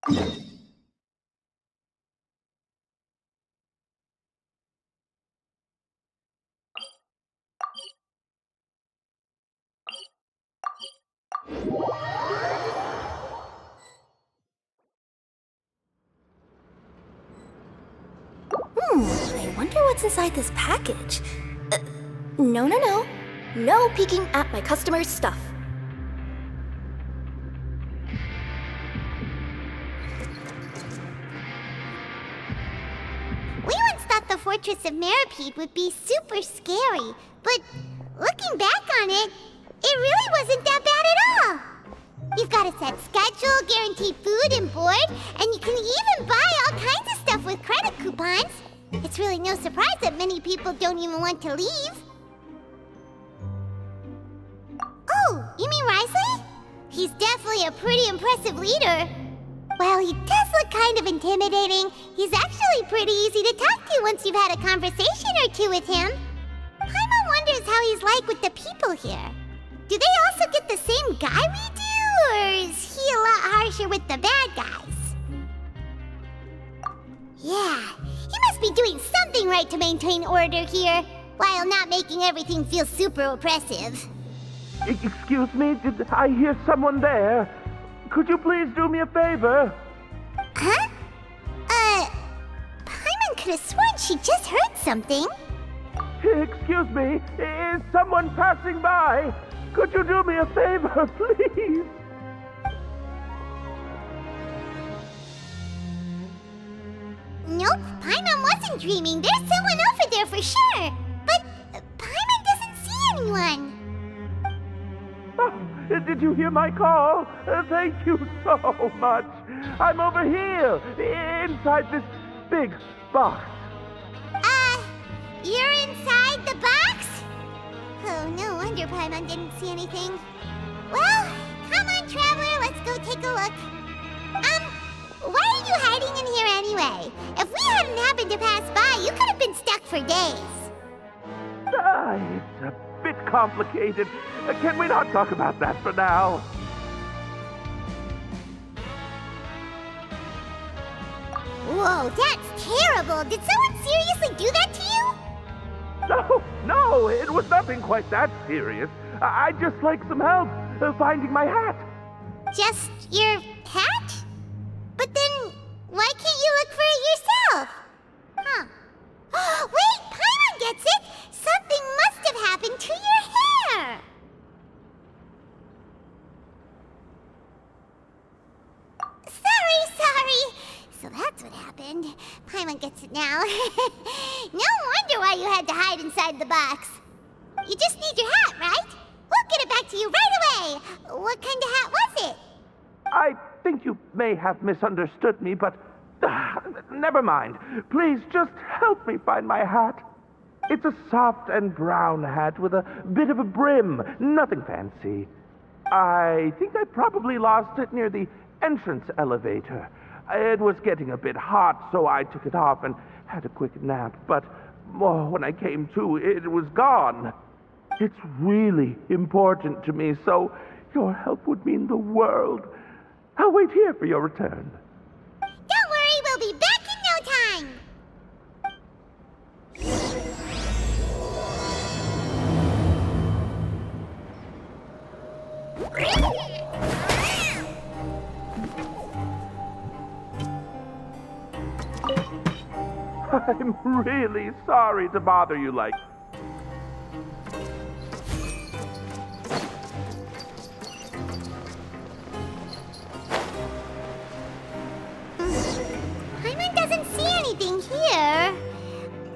I wonder what's inside this package. No. No peeking at my customer's stuff. We once thought the Fortress of Meripede would be super scary, but looking back on it, it really wasn't that bad at all. You've got a set schedule, guaranteed food and board, and you can even buy all kinds of stuff with credit coupons. It's really no surprise that many people don't even want to leave. Oh, you mean Wriothesly? He's definitely a pretty impressive leader. While he does look kind of intimidating, he's actually pretty easy to talk to once you've had a conversation or two with him. Paimon wonders how he's like with the people here. Do they also get the same guy we do, or is he a lot harsher with the bad guys? Yeah, he must be doing something right to maintain order here, while not making everything feel super oppressive. Excuse me, did I hear someone there? Could you please do me a favor? Huh? Paimon could have sworn she just heard something. Excuse me, is someone passing by? Could you do me a favor, please? Nope, Paimon wasn't dreaming. There's someone over there for sure. But Paimon doesn't see anyone. Oh, did you hear my call? Thank you so much. I'm over here, inside this big box. You're inside the box? Oh, no wonder Paimon didn't see anything. Well, come on, Traveler, let's go take a look. Why are you hiding in here anyway? If we hadn't happened to pass by, you could have been stuck for days. It's a bit complicated. Can we not talk about that for now? Whoa, that's terrible. Did someone seriously do that to you? No, it was nothing quite that serious. I'd just like some help finding my hat. Just your hat? But then, why can't you look for it yourself? Huh. Wait, Paimon gets it! Something must have happened to your hair! Sorry. So that's what happened. Paimon gets it now. No wonder why you had to hide inside the box. You just need your hat, right? We'll get it back to you right away. What kind of hat was it? I think you may have misunderstood me, but never mind. Please just help me find my hat. It's a soft and brown hat with a bit of a brim. Nothing fancy. I think I probably lost it near the entrance elevator. It was getting a bit hot, so I took it off and had a quick nap. But when I came to, it was gone. It's really important to me, so your help would mean the world. I'll wait here for your return. Don't worry, we'll be back in no time. I'm really sorry to bother you like... Paimon doesn't see anything here.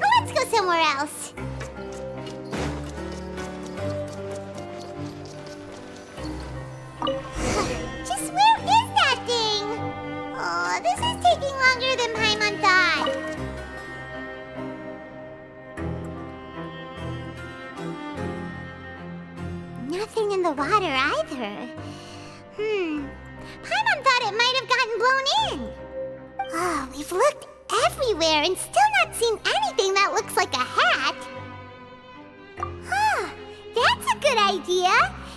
Let's go somewhere else. Just where is that thing? Oh, this is taking longer than Paimon thought. Nothing in the water either. Paimon thought it might have gotten blown in. Oh, we've looked everywhere and still not seen anything that looks like a hat. Huh, that's a good idea.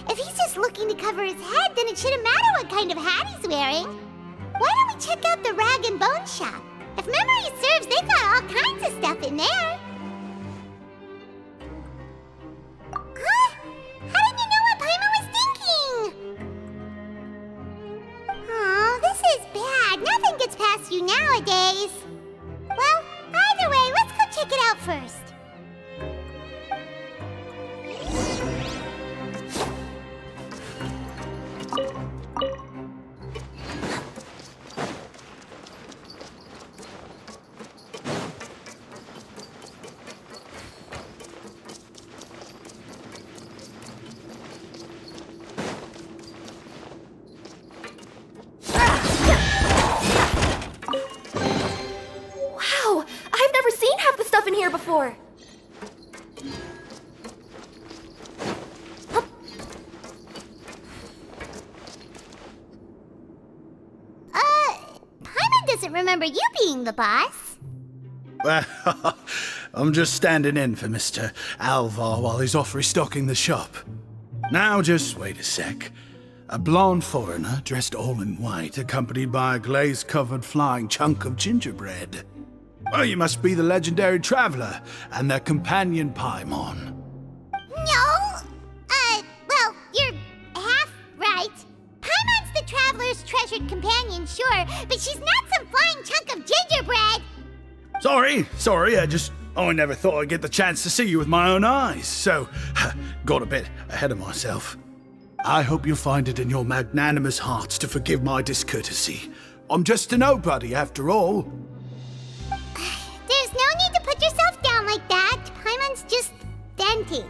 If he's just looking to cover his head, then it shouldn't matter what kind of hat he's wearing. Why don't we check out the rag and bone shop? If memory serves, they've got all kinds of stuff in there. Huh? How did you know what Paimon was thinking? Oh, this is bad. Nothing gets past you nowadays. Well, either way, let's go check it out first. Wow, I've never seen half the stuff in here before. Paimon doesn't remember you being the boss. Well, I'm just standing in for Mr. Alvar while he's off restocking the shop. Now, just wait a sec. A blonde foreigner, dressed all in white, accompanied by a glaze-covered flying chunk of gingerbread. Well, you must be the legendary traveler and their companion Paimon. No! Well, you're half right. Paimon's the traveler's treasured companion, sure, but she's not some flying chunk of gingerbread! Sorry, I never thought I'd get the chance to see you with my own eyes, so got a bit ahead of myself. I hope you find it in your magnanimous hearts to forgive my discourtesy. I'm just a nobody, after all. There's no need to put yourself down like that. Paimon's just denting.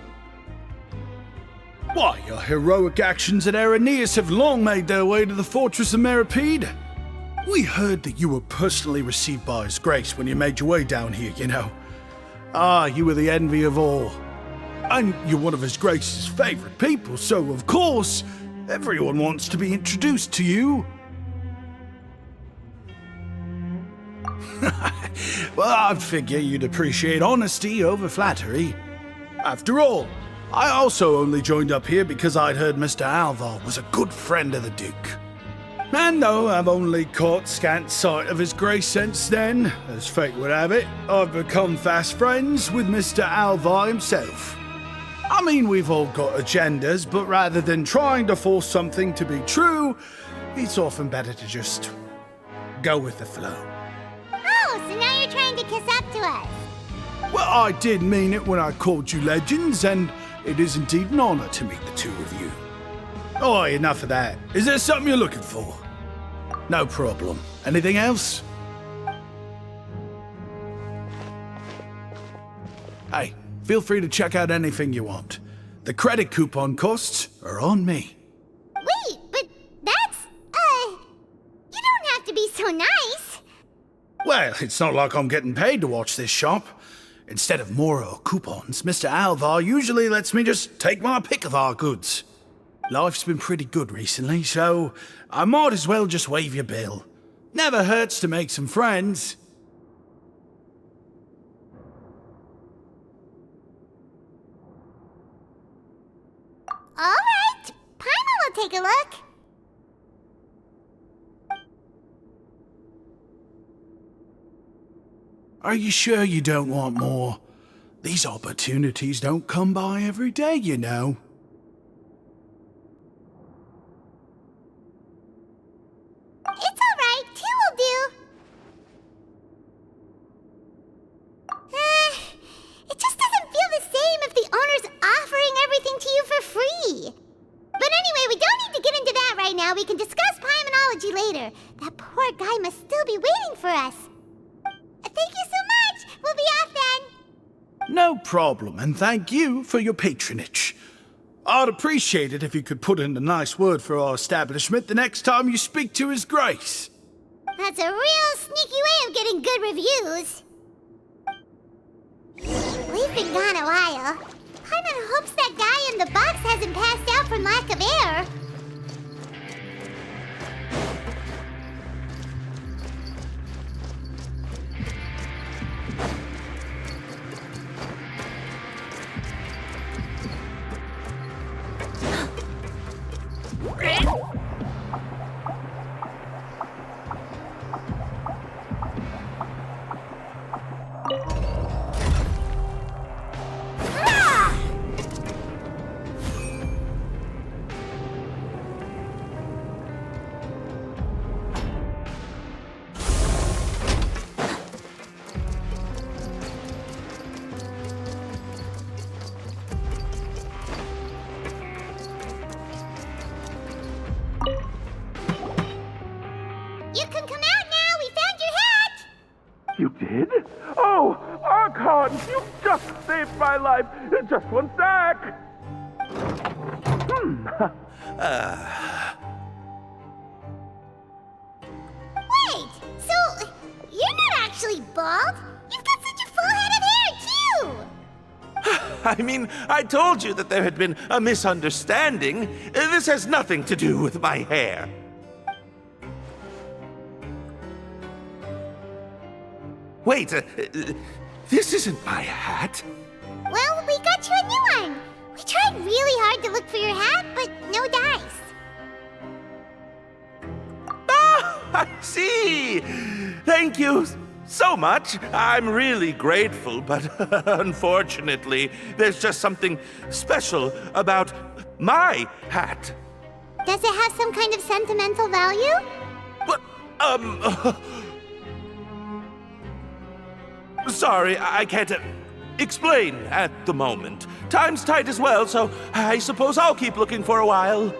Why, your heroic actions at Aeneas have long made their way to the fortress of Meripede. We heard that you were personally received by His Grace when you made your way down here, you know. Ah, you were the envy of all. And you're one of His Grace's favorite people, so of course, everyone wants to be introduced to you. Well, I figure you'd appreciate honesty over flattery. After all, I also only joined up here because I'd heard Mr. Alvar was a good friend of the Duke. And though I've only caught scant sight of His Grace since then, as fate would have it, I've become fast friends with Mr. Alvar himself. I mean, we've all got agendas, but rather than trying to force something to be true, it's often better to just go with the flow. Oh, so now you're trying to kiss up to us. Well, I did mean it when I called you legends, and it is indeed an honor to meet the two of you. Oh, enough of that. Is there something you're looking for? No problem. Anything else? Hey, feel free to check out anything you want. The credit coupon costs are on me. Wait, but that's, you don't have to be so nice. Well, it's not like I'm getting paid to watch this shop. Instead of more coupons, Mr. Alvar usually lets me just take my pick of our goods. Life's been pretty good recently, so I might as well just waive your bill. Never hurts to make some friends. All right, Paimon will take a look. Are you sure you don't want more? These opportunities don't come by every day, you know. It's all right, two will do. It just doesn't feel the same if the owner's offering everything to you for free. But anyway, we don't need to get into that right now. We can discuss Paimonology later. That poor guy must still be waiting for us. Thank you so much. We'll be off then. No problem, and thank you for your patronage. I'd appreciate it if you could put in a nice word for our establishment the next time you speak to His Grace. That's a real sneaky way of getting good reviews. We've been gone a while. Paimon hopes that guy in the box hasn't passed out from lack of air. on! You just saved my life! Just one sec! Wait, so you're not actually bald? You've got such a full head of hair, too! I mean, I told you that there had been a misunderstanding. This has nothing to do with my hair. Wait, this isn't my hat. Well, we got you a new one. We tried really hard to look for your hat, but no dice. Ah, I see! Thank you so much. I'm really grateful, but unfortunately, there's just something special about my hat. Does it have some kind of sentimental value? But, sorry, I can't explain at the moment. Time's tight as well, so I suppose I'll keep looking for a while.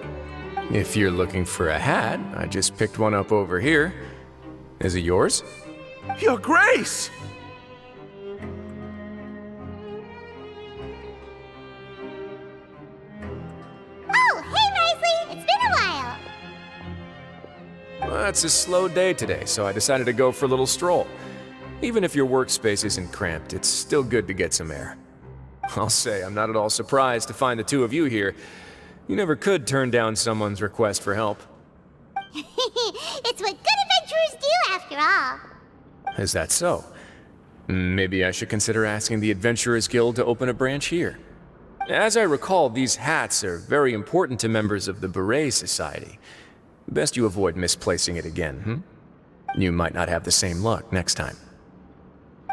If you're looking for a hat, I just picked one up over here. Is it yours? Your Grace! Oh, hey, Wriothesly! It's been a while! Well, it's a slow day today, so I decided to go for a little stroll. Even if your workspace isn't cramped, it's still good to get some air. I'll say, I'm not at all surprised to find the two of you here. You never could turn down someone's request for help. It's what good adventurers do, after all. Is that so? Maybe I should consider asking the Adventurers Guild to open a branch here. As I recall, these hats are very important to members of the Beret Society. Best you avoid misplacing it again, You might not have the same luck next time.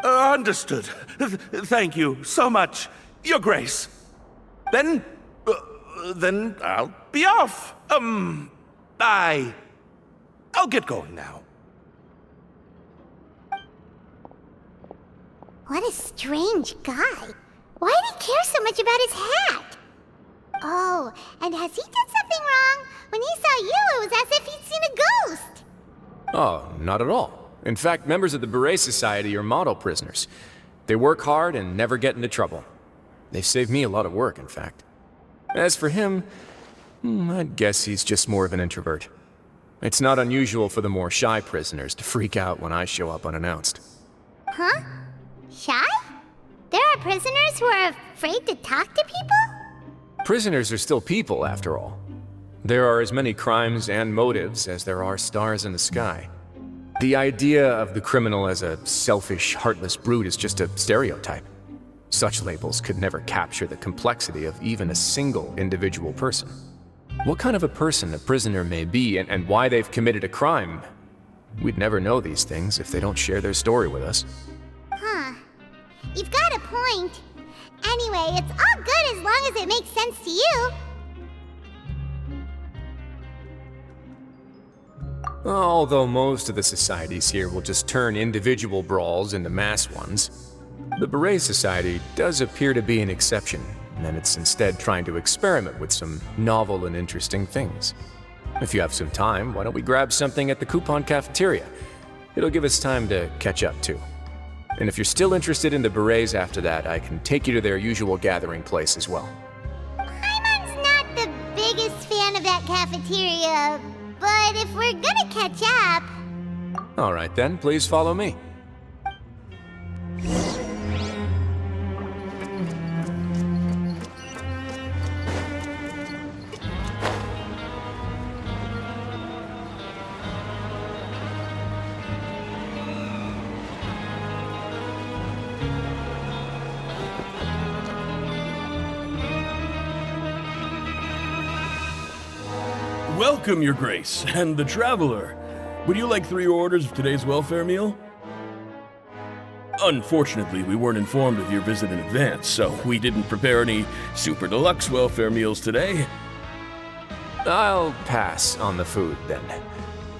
Understood. Thank you so much, Your Grace. Then I'll be off. I'll get going now. What a strange guy. Why did he care so much about his hat? Oh, and has he done something wrong? When he saw you, it was as if he'd seen a ghost. Oh, not at all. In fact, members of the Beret Society are model prisoners. They work hard and never get into trouble. They've saved me a lot of work, in fact. As for him, I'd guess he's just more of an introvert. It's not unusual for the more shy prisoners to freak out when I show up unannounced. Huh? Shy? There are prisoners who are afraid to talk to people? Prisoners are still people, after all. There are as many crimes and motives as there are stars in the sky. The idea of the criminal as a selfish, heartless brute is just a stereotype. Such labels could never capture the complexity of even a single individual person. What kind of a person a prisoner may be and why they've committed a crime, we'd never know these things if they don't share their story with us. Huh. You've got a point. Anyway, it's all good as long as it makes sense to you. Although most of the societies here will just turn individual brawls into mass ones, the Beret Society does appear to be an exception, and it's instead trying to experiment with some novel and interesting things. If you have some time, why don't we grab something at the coupon cafeteria? It'll give us time to catch up too. And if you're still interested in the Berets after that, I can take you to their usual gathering place as well. Paimon's not the biggest fan of that cafeteria, but if we're gonna catch up... All right then, please follow me. Welcome, Your Grace, and the Traveler. Would you like 3 orders of today's welfare meal? Unfortunately, we weren't informed of your visit in advance, so we didn't prepare any super deluxe welfare meals today. I'll pass on the food then.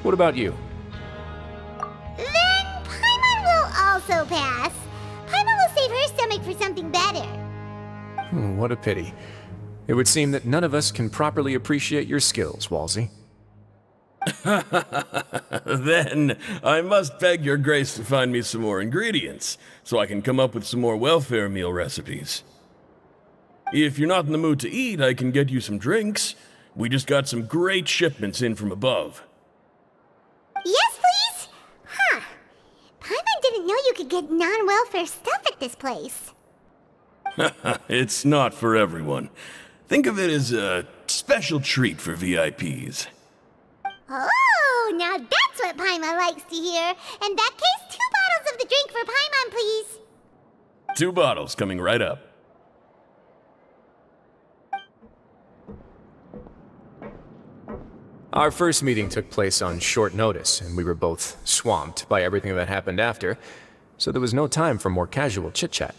What about you? Then Paimon will also pass. Paimon will save her stomach for something better. What a pity. It would seem that none of us can properly appreciate your skills, Walsey. Then I must beg your grace to find me some more ingredients, so I can come up with some more welfare meal recipes. If you're not in the mood to eat, I can get you some drinks. We just got some great shipments in from above. Yes, please? Huh. Paimon didn't know you could get non-welfare stuff at this place. It's not for everyone. Think of it as a special treat for VIPs. Oh, now that's what Paimon likes to hear. In that case, 2 bottles of the drink for Paimon, please. 2 bottles coming right up. Our first meeting took place on short notice, and we were both swamped by everything that happened after, so there was no time for more casual chit-chat.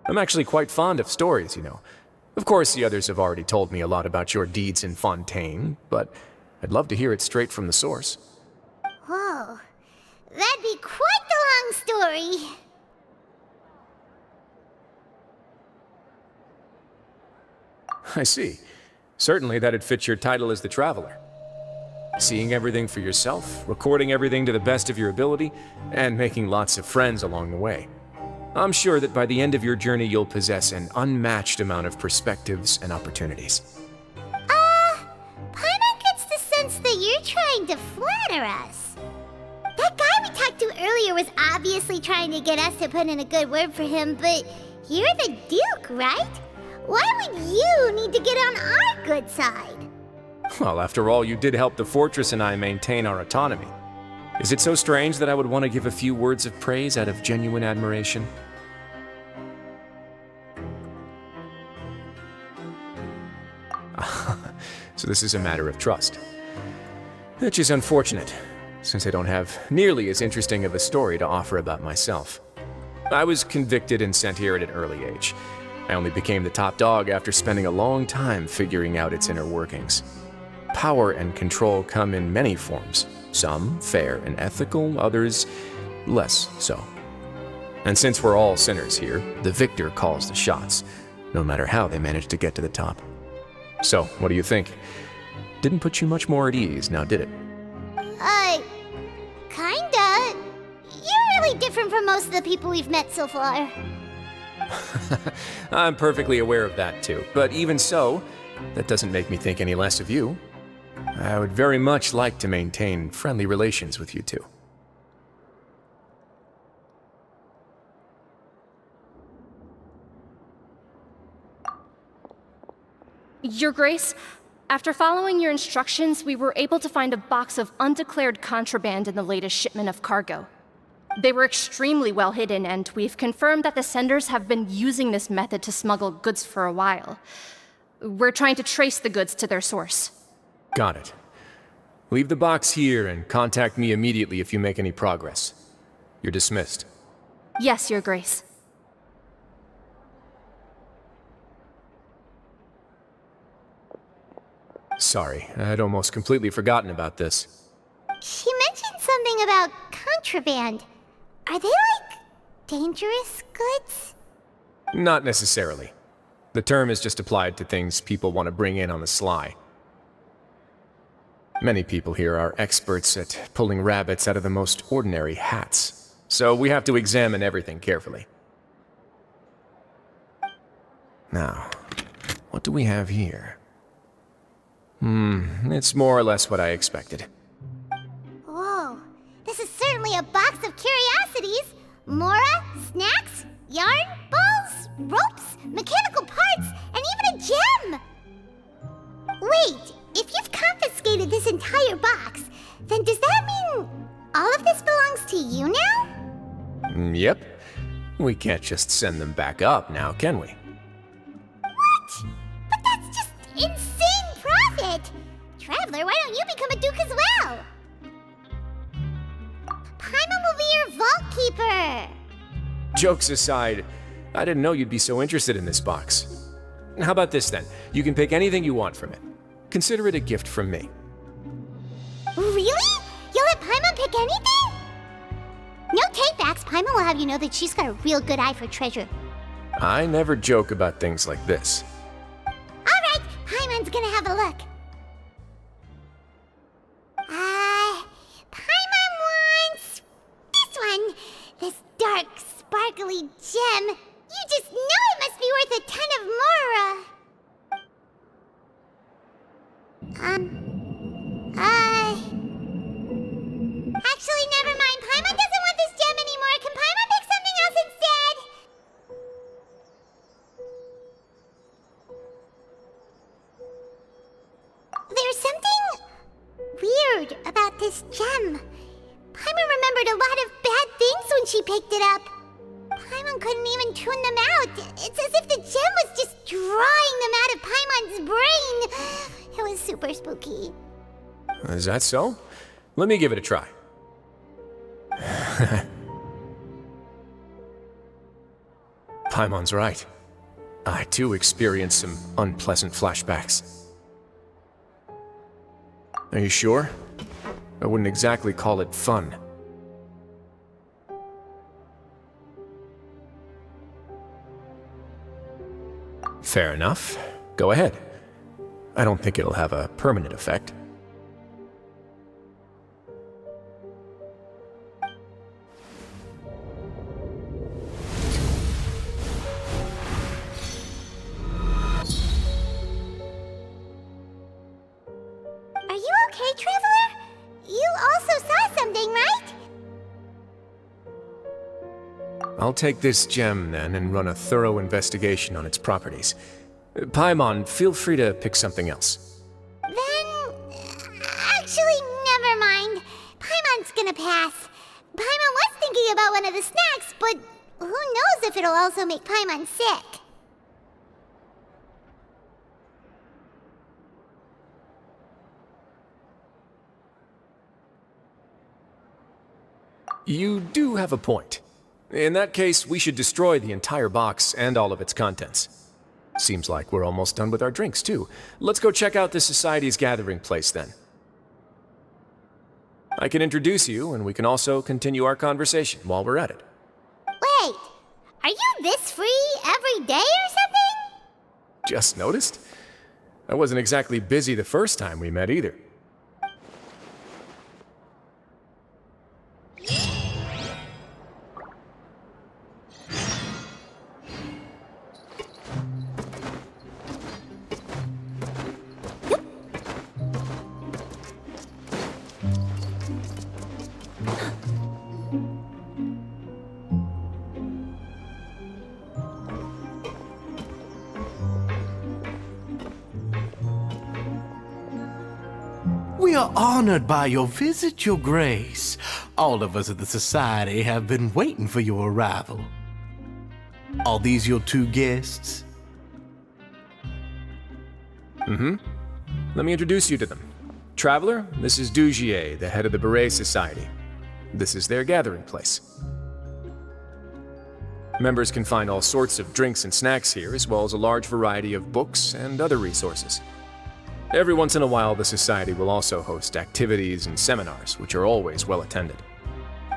I'm actually quite fond of stories, you know. Of course, the others have already told me a lot about your deeds in Fontaine, but I'd love to hear it straight from the source. Whoa. That'd be quite the long story. I see. Certainly that'd fit your title as the Traveler. Seeing everything for yourself, recording everything to the best of your ability, and making lots of friends along the way. I'm sure that by the end of your journey you'll possess an unmatched amount of perspectives and opportunities. Paimon gets the sense that you're trying to flatter us. That guy we talked to earlier was obviously trying to get us to put in a good word for him, but you're the Duke, right? Why would you need to get on our good side? Well, after all, you did help the fortress and I maintain our autonomy. Is it so strange that I would want to give a few words of praise out of genuine admiration? So this is a matter of trust. Which is unfortunate, since I don't have nearly as interesting of a story to offer about myself. I was convicted and sent here at an early age. I only became the top dog after spending a long time figuring out its inner workings. Power and control come in many forms, some fair and ethical, others less so. And since we're all sinners here, the victor calls the shots, no matter how they manage to get to the top. So, what do you think? Didn't put you much more at ease, now did it? Kinda. You're really different from most of the people we've met so far. I'm perfectly aware of that too, but even so, that doesn't make me think any less of you. I would very much like to maintain friendly relations with you two. Your Grace, after following your instructions, we were able to find a box of undeclared contraband in the latest shipment of cargo. They were extremely well hidden, and we've confirmed that the senders have been using this method to smuggle goods for a while. We're trying to trace the goods to their source. Got it. Leave the box here and contact me immediately if you make any progress. You're dismissed. Yes, Your Grace. Sorry, I'd almost completely forgotten about this. She mentioned something about contraband. Are they like dangerous goods? Not necessarily. The term is just applied to things people want to bring in on the sly. Many people here are experts at pulling rabbits out of the most ordinary hats, so we have to examine everything carefully. Now, what do we have here? It's more or less what I expected. Whoa, this is certainly a box of curiosities. Mora, snacks, yarn, balls, ropes, mechanical parts, and even a gem! Wait, if you've confiscated this entire box, then does that mean all of this belongs to you now? Yep. We can't just send them back up now, can we? What? But that's just insane profit! Traveler, why don't you become a duke as well? Paimon will be your vault keeper! Jokes aside, I didn't know you'd be so interested in this box. How about this then? You can pick anything you want from it. Consider it a gift from me. Really? You'll let Paimon pick anything? No takebacks. Paimon will have you know that she's got a real good eye for treasure. I never joke about things like this. Alright, Paimon's gonna have a look. Actually, never mind. Paimon doesn't want this gem anymore. Can Paimon pick something else instead? There's something weird about this gem. Paimon remembered a lot of bad things when she picked it up. Paimon couldn't even tune them out. It's as if the gem was just drawing them out of Paimon's brain. It was super spooky. Is that so? Let me give it a try. Paimon's right. I too experienced some unpleasant flashbacks. Are you sure? I wouldn't exactly call it fun. Fair enough. Go ahead. I don't think it'll have a permanent effect. Are you okay, Traveler? You also saw something, right? I'll take this gem then and run a thorough investigation on its properties. Paimon, feel free to pick something else. Then... actually, never mind. Paimon's gonna pass. Paimon was thinking about one of the snacks, but who knows if it'll also make Paimon sick. You do have a point. In that case, we should destroy the entire box and all of its contents. Seems like we're almost done with our drinks, too. Let's go check out the Society's gathering place, then. I can introduce you, and we can also continue our conversation while we're at it. Wait, are you this free every day or something? Just noticed? I wasn't exactly busy the first time we met, either. We are honored by your visit, Your Grace. All of us at the Society have been waiting for your arrival. Are these your two guests? Let me introduce you to them. Traveler, this is Dugier, the head of the Beret Society. This is their gathering place. Members can find all sorts of drinks and snacks here, as well as a large variety of books and other resources. Every once in a while, the Society will also host activities and seminars, which are always well attended.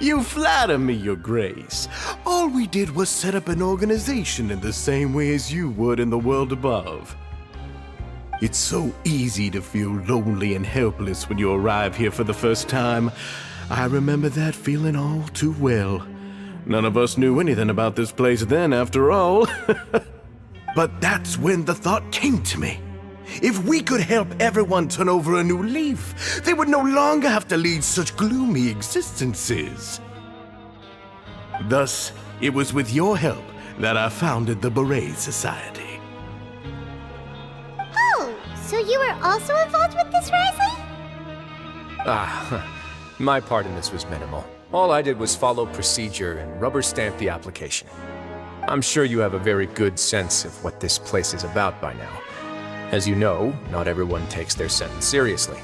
You flatter me, Your Grace. All we did was set up an organization in the same way as you would in the world above. It's so easy to feel lonely and helpless when you arrive here for the first time. I remember that feeling all too well. None of us knew anything about this place then, after all. But that's when the thought came to me. If we could help everyone turn over a new leaf, they would no longer have to lead such gloomy existences. Thus, it was with your help that I founded the Beret Society. Oh, so you were also involved with this, Wriothesly? My part in this was minimal. All I did was follow procedure and rubber stamp the application. I'm sure you have a very good sense of what this place is about by now. As you know, not everyone takes their sentence seriously.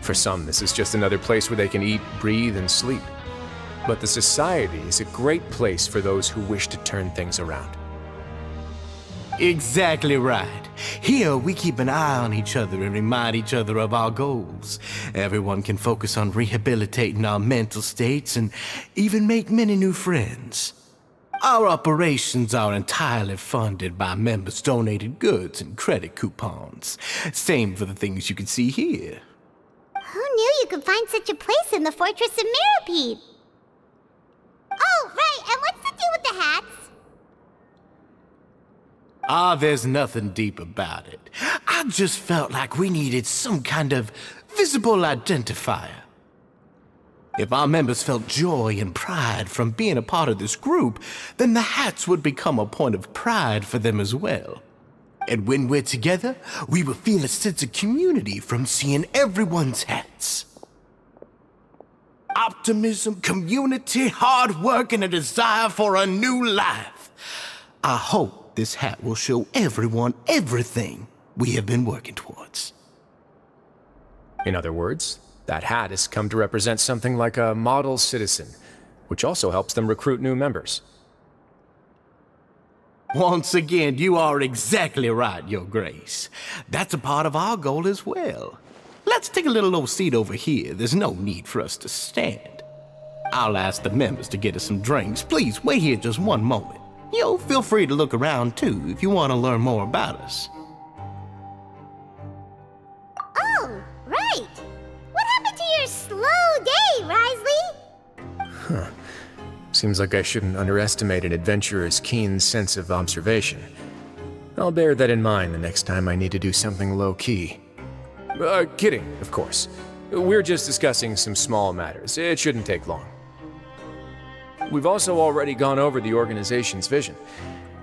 For some, this is just another place where they can eat, breathe, and sleep. But the Society is a great place for those who wish to turn things around. Exactly right. Here, we keep an eye on each other and remind each other of our goals. Everyone can focus on rehabilitating our mental states and even make many new friends. Our operations are entirely funded by members' donated goods and credit coupons. Same for the things you can see here. Who knew you could find such a place in the Fortress of Mirapede? Oh, right, and what's the deal with the hats? There's nothing deep about it. I I just felt like we needed some kind of visible identifier. If our members felt joy and pride from being a part of this group, then the hats would become a point of pride for them as well. And when we're together, we will feel a sense of community from seeing everyone's hats. Optimism, community, hard work, and a desire for a new life. I hope this hat will show everyone everything we have been working towards. In other words, that hat has come to represent something like a model citizen, which also helps them recruit new members. Once again, you are exactly right, Your Grace. That's a part of our goal as well. Let's take a little old seat over here. There's no need for us to stand. I'll ask the members to get us some drinks. Please wait here just one moment. Feel free to look around too if you want to learn more about us. Oh, right. What happened to your slow day, Wriothesly? Seems like I shouldn't underestimate an adventurer's keen sense of observation. I'll bear that in mind the next time I need to do something low-key. Kidding, of course. We're just discussing some small matters. It shouldn't take long. We've also already gone over the organization's vision.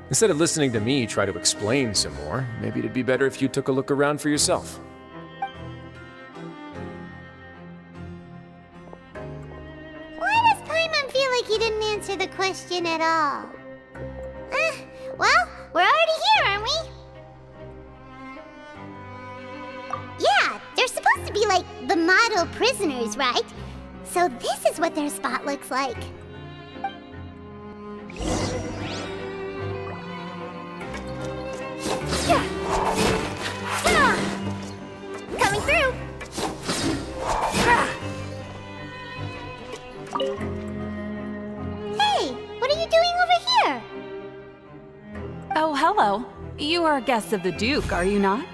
Instead of listening to me try to explain some more, maybe it'd be better if you took a look around for yourself. Why does Paimon feel like he didn't answer the question at all? Well, we're already here, aren't we? Yeah, they're supposed to be like the model prisoners, right? So this is what their spot looks like. Coming through! Hey, what are you doing over here? Oh, hello. You are guests of the Duke, are you not?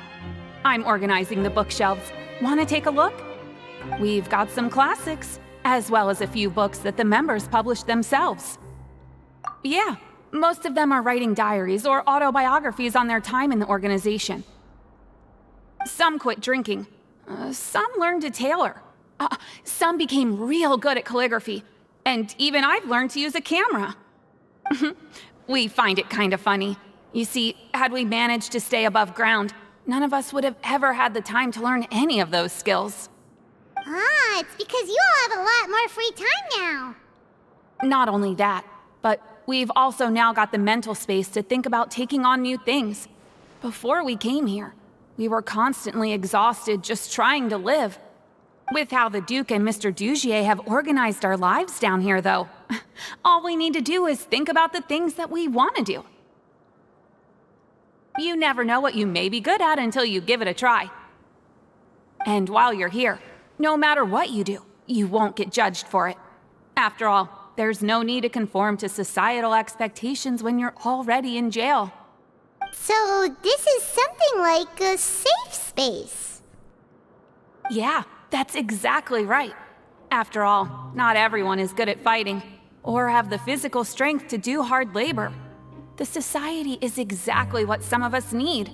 I'm organizing the bookshelves. Want to take a look? We've got some classics, as well as a few books that the members published themselves. Yeah, most of them are writing diaries or autobiographies on their time in the organization. Some quit drinking. Some learned to tailor. Some became real good at calligraphy. And even I've learned to use a camera. We find it kind of funny. You see, had we managed to stay above ground, none of us would have ever had the time to learn any of those skills. It's because you all have a lot more free time now. Not only that, but we've also now got the mental space to think about taking on new things. Before we came here, we were constantly exhausted just trying to live. With how the Duke and Mr. Dugier have organized our lives down here, though, all we need to do is think about the things that we want to do. You never know what you may be good at until you give it a try. And while you're here, no matter what you do, you won't get judged for it. After all, there's no need to conform to societal expectations when you're already in jail. So this is something like a safe space. Yeah, that's exactly right. After all, not everyone is good at fighting, or have the physical strength to do hard labor. The society is exactly what some of us need.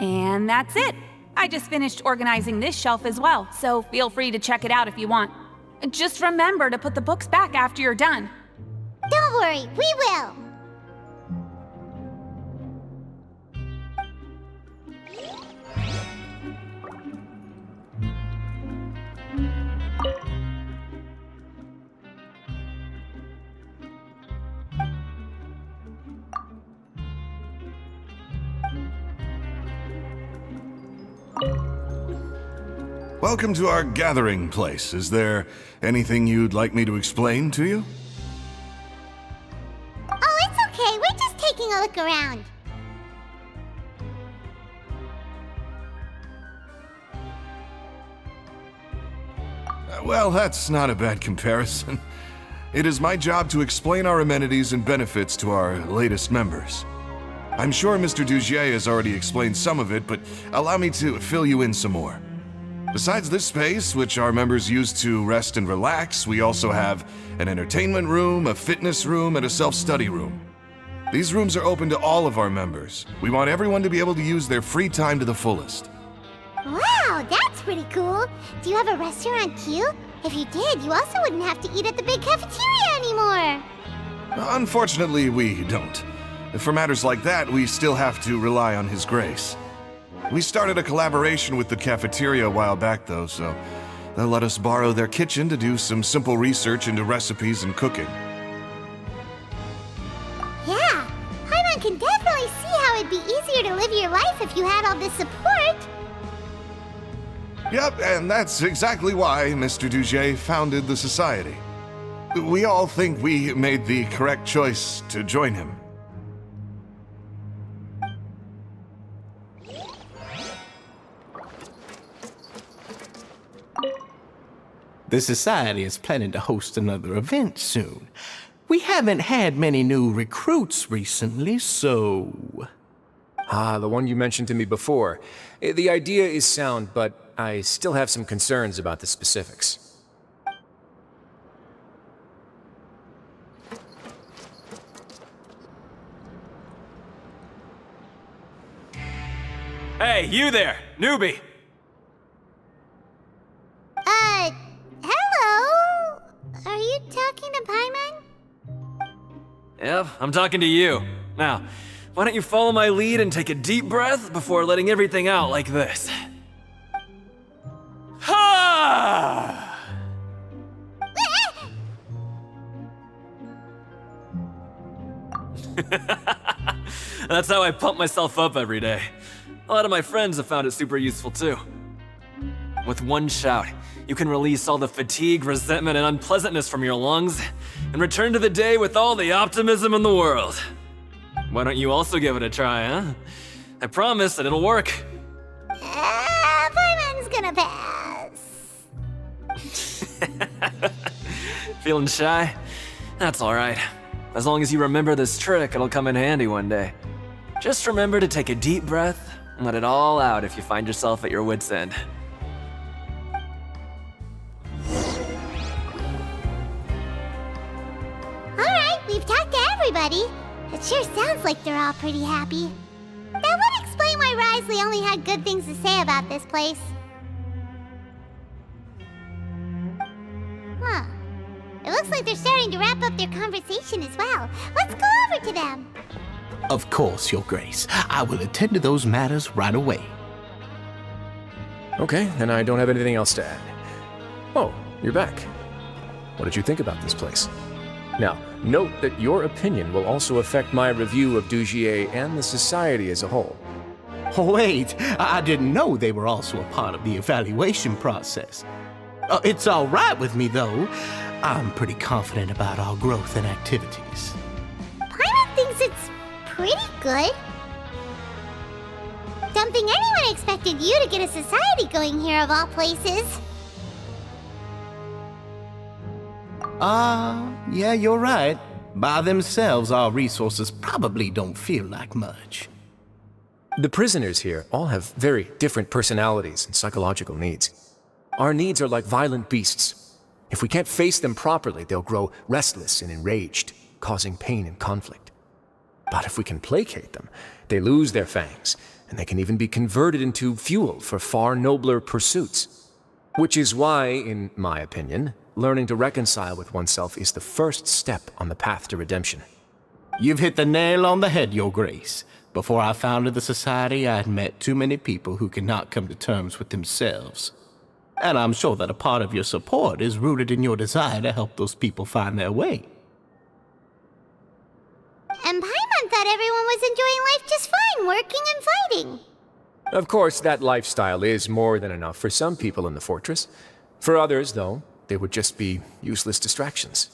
And that's it. I just finished organizing this shelf as well, so feel free to check it out if you want. Just remember to put the books back after you're done. Don't worry, we will. Welcome to our gathering place. Is there anything you'd like me to explain to you? Oh, it's okay. We're just taking a look around. Well, that's not a bad comparison. It is my job to explain our amenities and benefits to our latest members. I'm sure Mr. Dugier has already explained some of it, but allow me to fill you in some more. Besides this space, which our members use to rest and relax, we also have an entertainment room, a fitness room, and a self-study room. These rooms are open to all of our members. We want everyone to be able to use their free time to the fullest. Wow, that's pretty cool. Do you have a restaurant too? If you did, you also wouldn't have to eat at the big cafeteria anymore. Unfortunately, we don't. For matters like that, we still have to rely on His grace. We started a collaboration with the cafeteria a while back, though, so they'll let us borrow their kitchen to do some simple research into recipes and cooking. Yeah, Paimon can definitely see how it'd be easier to live your life if you had all this support. Yep, and that's exactly why Mr. Duget founded the society. We all think we made the correct choice to join him. The Society is planning to host another event soon. We haven't had many new recruits recently, so... Ah, the one you mentioned to me before. The idea is sound, but I still have some concerns about the specifics. Hey, you there, newbie! Hello? Are you talking to Paimon? Yep, I'm talking to you. Now, why don't you follow my lead and take a deep breath before letting everything out like this? Ha! That's how I pump myself up every day. A lot of my friends have found it super useful too. With one shout, you can release all the fatigue, resentment, and unpleasantness from your lungs and return to the day with all the optimism in the world. Why don't you also give it a try, huh? I promise that it'll work. Paimon's gonna pass. Feeling shy? That's alright. As long as you remember this trick, it'll come in handy one day. Just remember to take a deep breath and let it all out if you find yourself at your wit's end. Alright, we've talked to everybody. It sure sounds like they're all pretty happy. That would explain why Wriothesly only had good things to say about this place. Huh. It looks like they're starting to wrap up their conversation as well. Let's go over to them. Of course, Your Grace. I will attend to those matters right away. Okay, then I don't have anything else to add. Oh, you're back. What did you think about this place? Now, note that your opinion will also affect my review of Dugier and the Society as a whole. Wait, I didn't know they were also a part of the evaluation process. It's all right with me, though. I'm pretty confident about our growth and activities. Paimon thinks it's pretty good. Don't think anyone expected you to get a society going here of all places. Yeah, you're right. By themselves, our resources probably don't feel like much. The prisoners here all have very different personalities and psychological needs. Our needs are like violent beasts. If we can't face them properly, they'll grow restless and enraged, causing pain and conflict. But if we can placate them, they lose their fangs, and they can even be converted into fuel for far nobler pursuits. Which is why, in my opinion, learning to reconcile with oneself is the first step on the path to redemption. You've hit the nail on the head, Your Grace. Before I founded the Society, I had met too many people who could not come to terms with themselves. And I'm sure that a part of your support is rooted in your desire to help those people find their way. And Paimon thought everyone was enjoying life just fine, working and fighting. Of course, that lifestyle is more than enough for some people in the fortress. For others, though, they would just be useless distractions.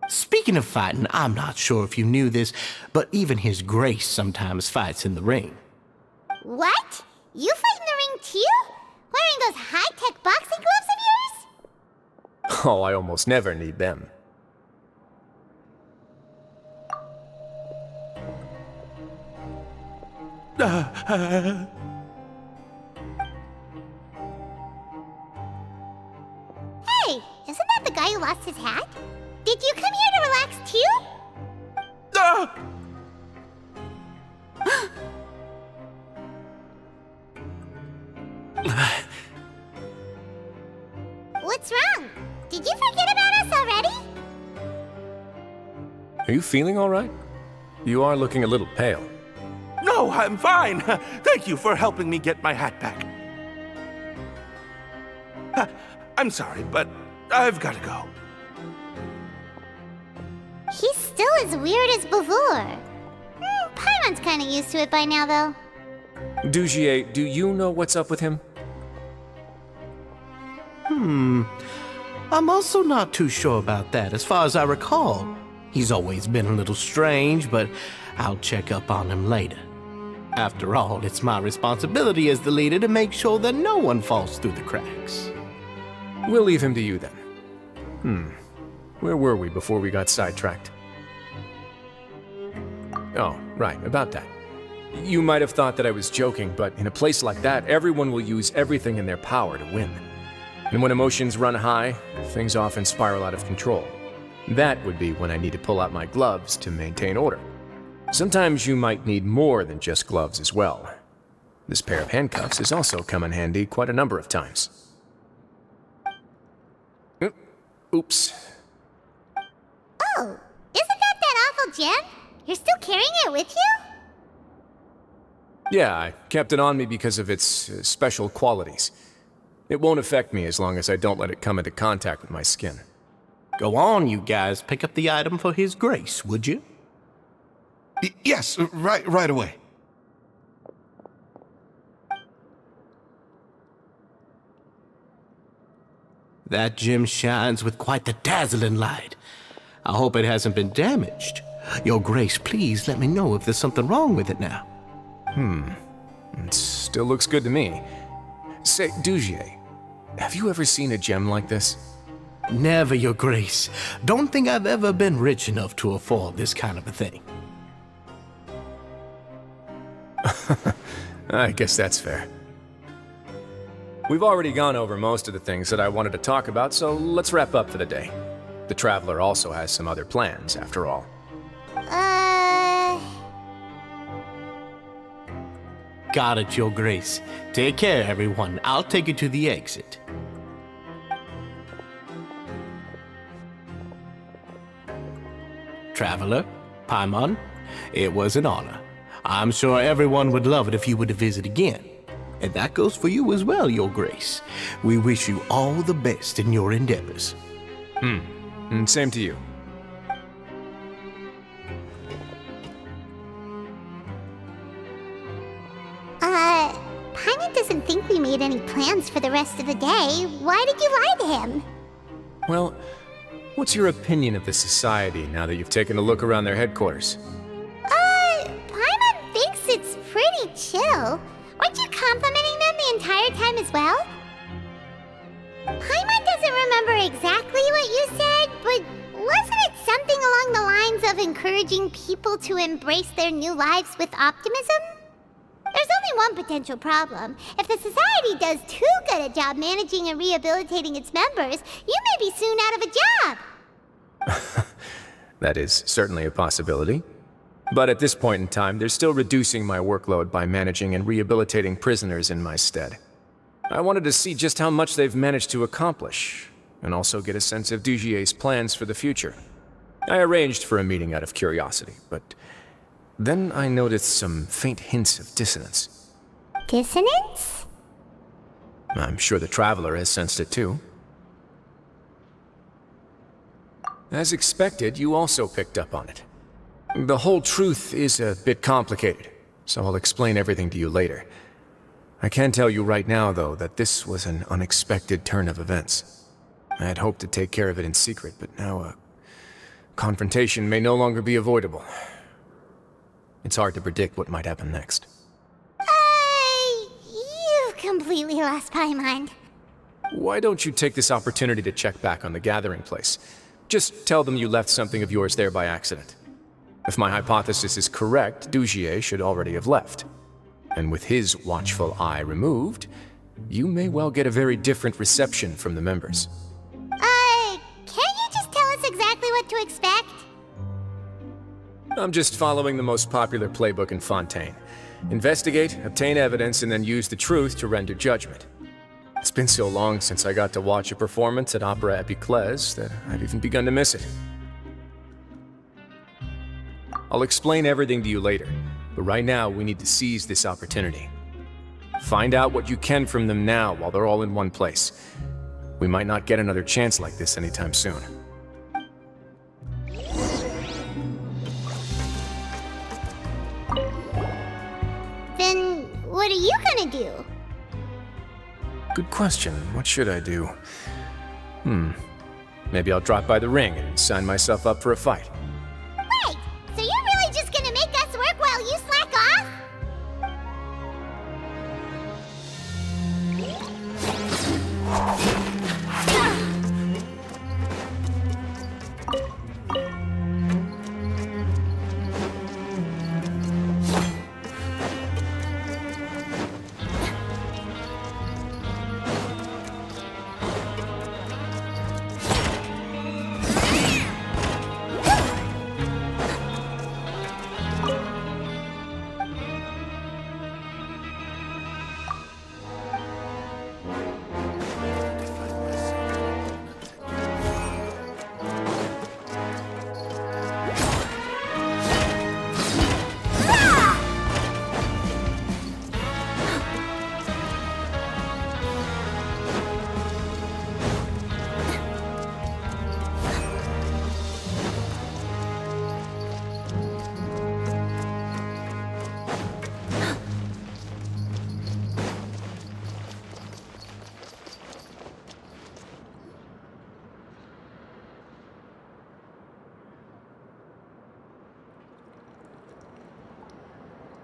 Speaking of fighting, I'm not sure if you knew this, but even His Grace sometimes fights in the ring. What? You fight in the ring too? Wearing those high-tech boxing gloves of yours? Oh, I almost never need them. Hey, isn't that the guy who lost his hat? Did you come here to relax too? What's wrong? Did you forget about us already? Are you feeling all right? You are looking a little pale. No, I'm fine. Thank you for helping me get my hat back. I'm sorry, but I've got to go. He's still as weird as before. Paimon's kinda used to it by now, though. Dugier, do you know what's up with him? I'm also not too sure about that. As far as I recall, he's always been a little strange, but I'll check up on him later. After all, it's my responsibility as the leader to make sure that no one falls through the cracks. We'll leave him to you then. Where were we before we got sidetracked? Oh, right, about that. You might have thought that I was joking, but in a place like that, everyone will use everything in their power to win. And when emotions run high, things often spiral out of control. That would be when I need to pull out my gloves to maintain order. Sometimes you might need more than just gloves as well. This pair of handcuffs has also come in handy quite a number of times. Oops. Oh, isn't that awful gem? You're still carrying it with you? Yeah, I kept it on me because of its special qualities. It won't affect me as long as I don't let it come into contact with my skin. Go on, you guys. Pick up the item for His Grace, would you? Yes, right away. That gem shines with quite the dazzling light. I hope it hasn't been damaged. Your Grace, please let me know if there's something wrong with it now. It still looks good to me. Say, Dugier, have you ever seen a gem like this? Never, Your Grace. Don't think I've ever been rich enough to afford this kind of a thing. I guess that's fair. We've already gone over most of the things that I wanted to talk about, so let's wrap up for the day. The Traveler also has some other plans, after all. Got it, Your Grace. Take care, everyone. I'll take you to the exit. Traveler, Paimon, it was an honor. I'm sure everyone would love it if you were to visit again. And that goes for you as well, Your Grace. We wish you all the best in your endeavors. And same to you. Paimon doesn't think we made any plans for the rest of the day. Why did you lie to him? Well, what's your opinion of the society now that you've taken a look around their headquarters? Paimon thinks it's pretty chill. Weren't you complimenting them the entire time as well? Paimon doesn't remember exactly what you said, but wasn't it something along the lines of encouraging people to embrace their new lives with optimism? There's only one potential problem. If the society does too good a job managing and rehabilitating its members, you may be soon out of a job. That is certainly a possibility. But at this point in time, they're still reducing my workload by managing and rehabilitating prisoners in my stead. I wanted to see just how much they've managed to accomplish, and also get a sense of Dugier's plans for the future. I arranged for a meeting out of curiosity, but then I noticed some faint hints of dissonance. Dissonance? I'm sure the Traveler has sensed it too. As expected, you also picked up on it. The whole truth is a bit complicated, so I'll explain everything to you later. I can tell you right now, though, that this was an unexpected turn of events. I had hoped to take care of it in secret, but now a confrontation may no longer be avoidable. It's hard to predict what might happen next. You've completely lost my mind. Why don't you take this opportunity to check back on the gathering place? Just tell them you left something of yours there by accident. If my hypothesis is correct, Dugier should already have left. And with his watchful eye removed, you may well get a very different reception from the members. Can't you just tell us exactly what to expect? I'm just following the most popular playbook in Fontaine. Investigate, obtain evidence, and then use the truth to render judgment. It's been so long since I got to watch a performance at Opera Epiclese that I've even begun to miss it. I'll explain everything to you later, but right now we need to seize this opportunity. Find out what you can from them now while they're all in one place. We might not get another chance like this anytime soon. Then what are you gonna do? Good question. What should I do? Maybe I'll drop by the ring and sign myself up for a fight. Wait, so you're really just gonna make us work while you slack off?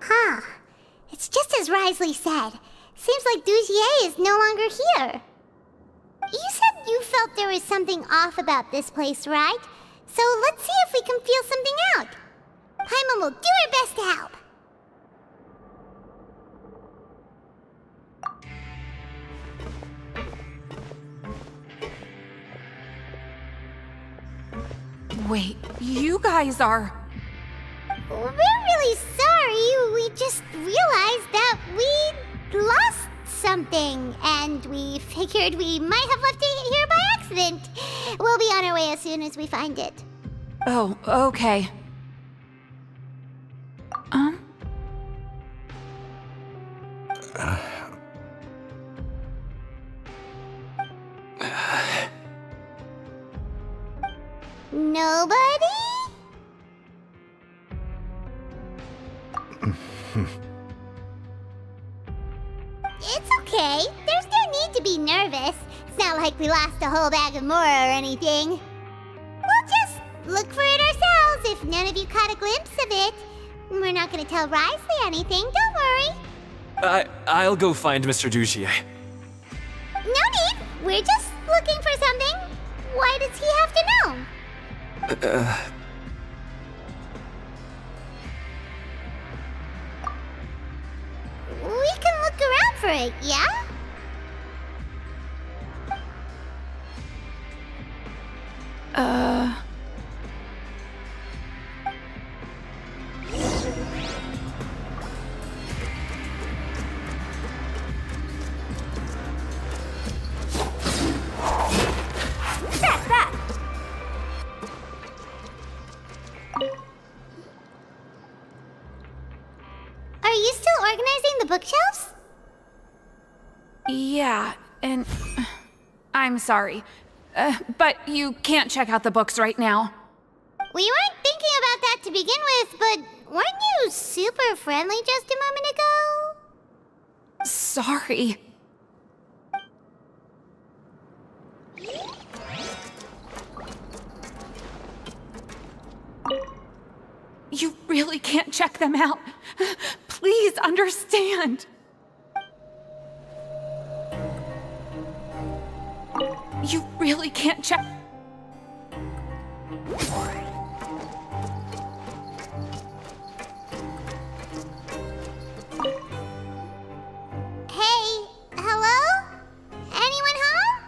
Huh. It's just as Wriothesly said. Seems like Dugier is no longer here. You said you felt there was something off about this place, right? So let's see if we can feel something out. Paimon will do her best to help. Wait, you guys are... We're really sorry. We just realized that we lost something, and we figured we might have left it here by accident. We'll be on our way as soon as we find it. Oh, okay. Nobody? It's okay. There's no need to be nervous. It's not like we lost a whole bag of Mora or anything. We'll just look for it ourselves if none of you caught a glimpse of it. We're not gonna tell Wriothesly anything, don't worry. I'll go find Mr. Dugier. No need. We're just looking for something. Why does he have to know? We can look around for it, yeah? Are you still organizing the bookshelves? Yeah, and... I'm sorry. But you can't check out the books right now. We weren't thinking about that to begin with, but weren't you super friendly just a moment ago? Sorry. You really can't check them out. Please understand. You really can't check... Hey, hello? Anyone home?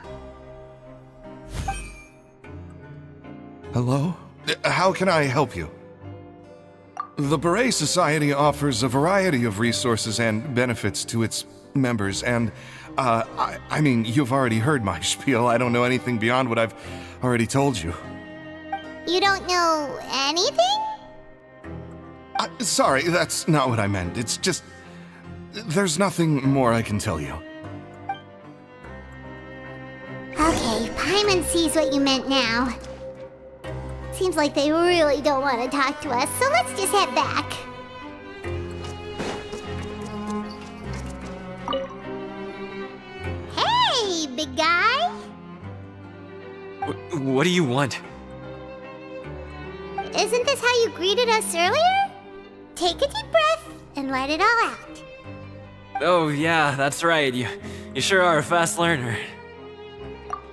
Hello? How can I help you? The Beret Society offers a variety of resources and benefits to its members, and, I mean, you've already heard my spiel. I don't know anything beyond what I've already told you. You don't know anything? Sorry, that's not what I meant. It's just... there's nothing more I can tell you. Okay, Paimon sees what you meant now. Seems like they really don't want to talk to us, so let's just head back. Hey, big guy! What do you want? Isn't this how you greeted us earlier? Take a deep breath and let it all out. Oh, yeah, that's right. You sure are a fast learner.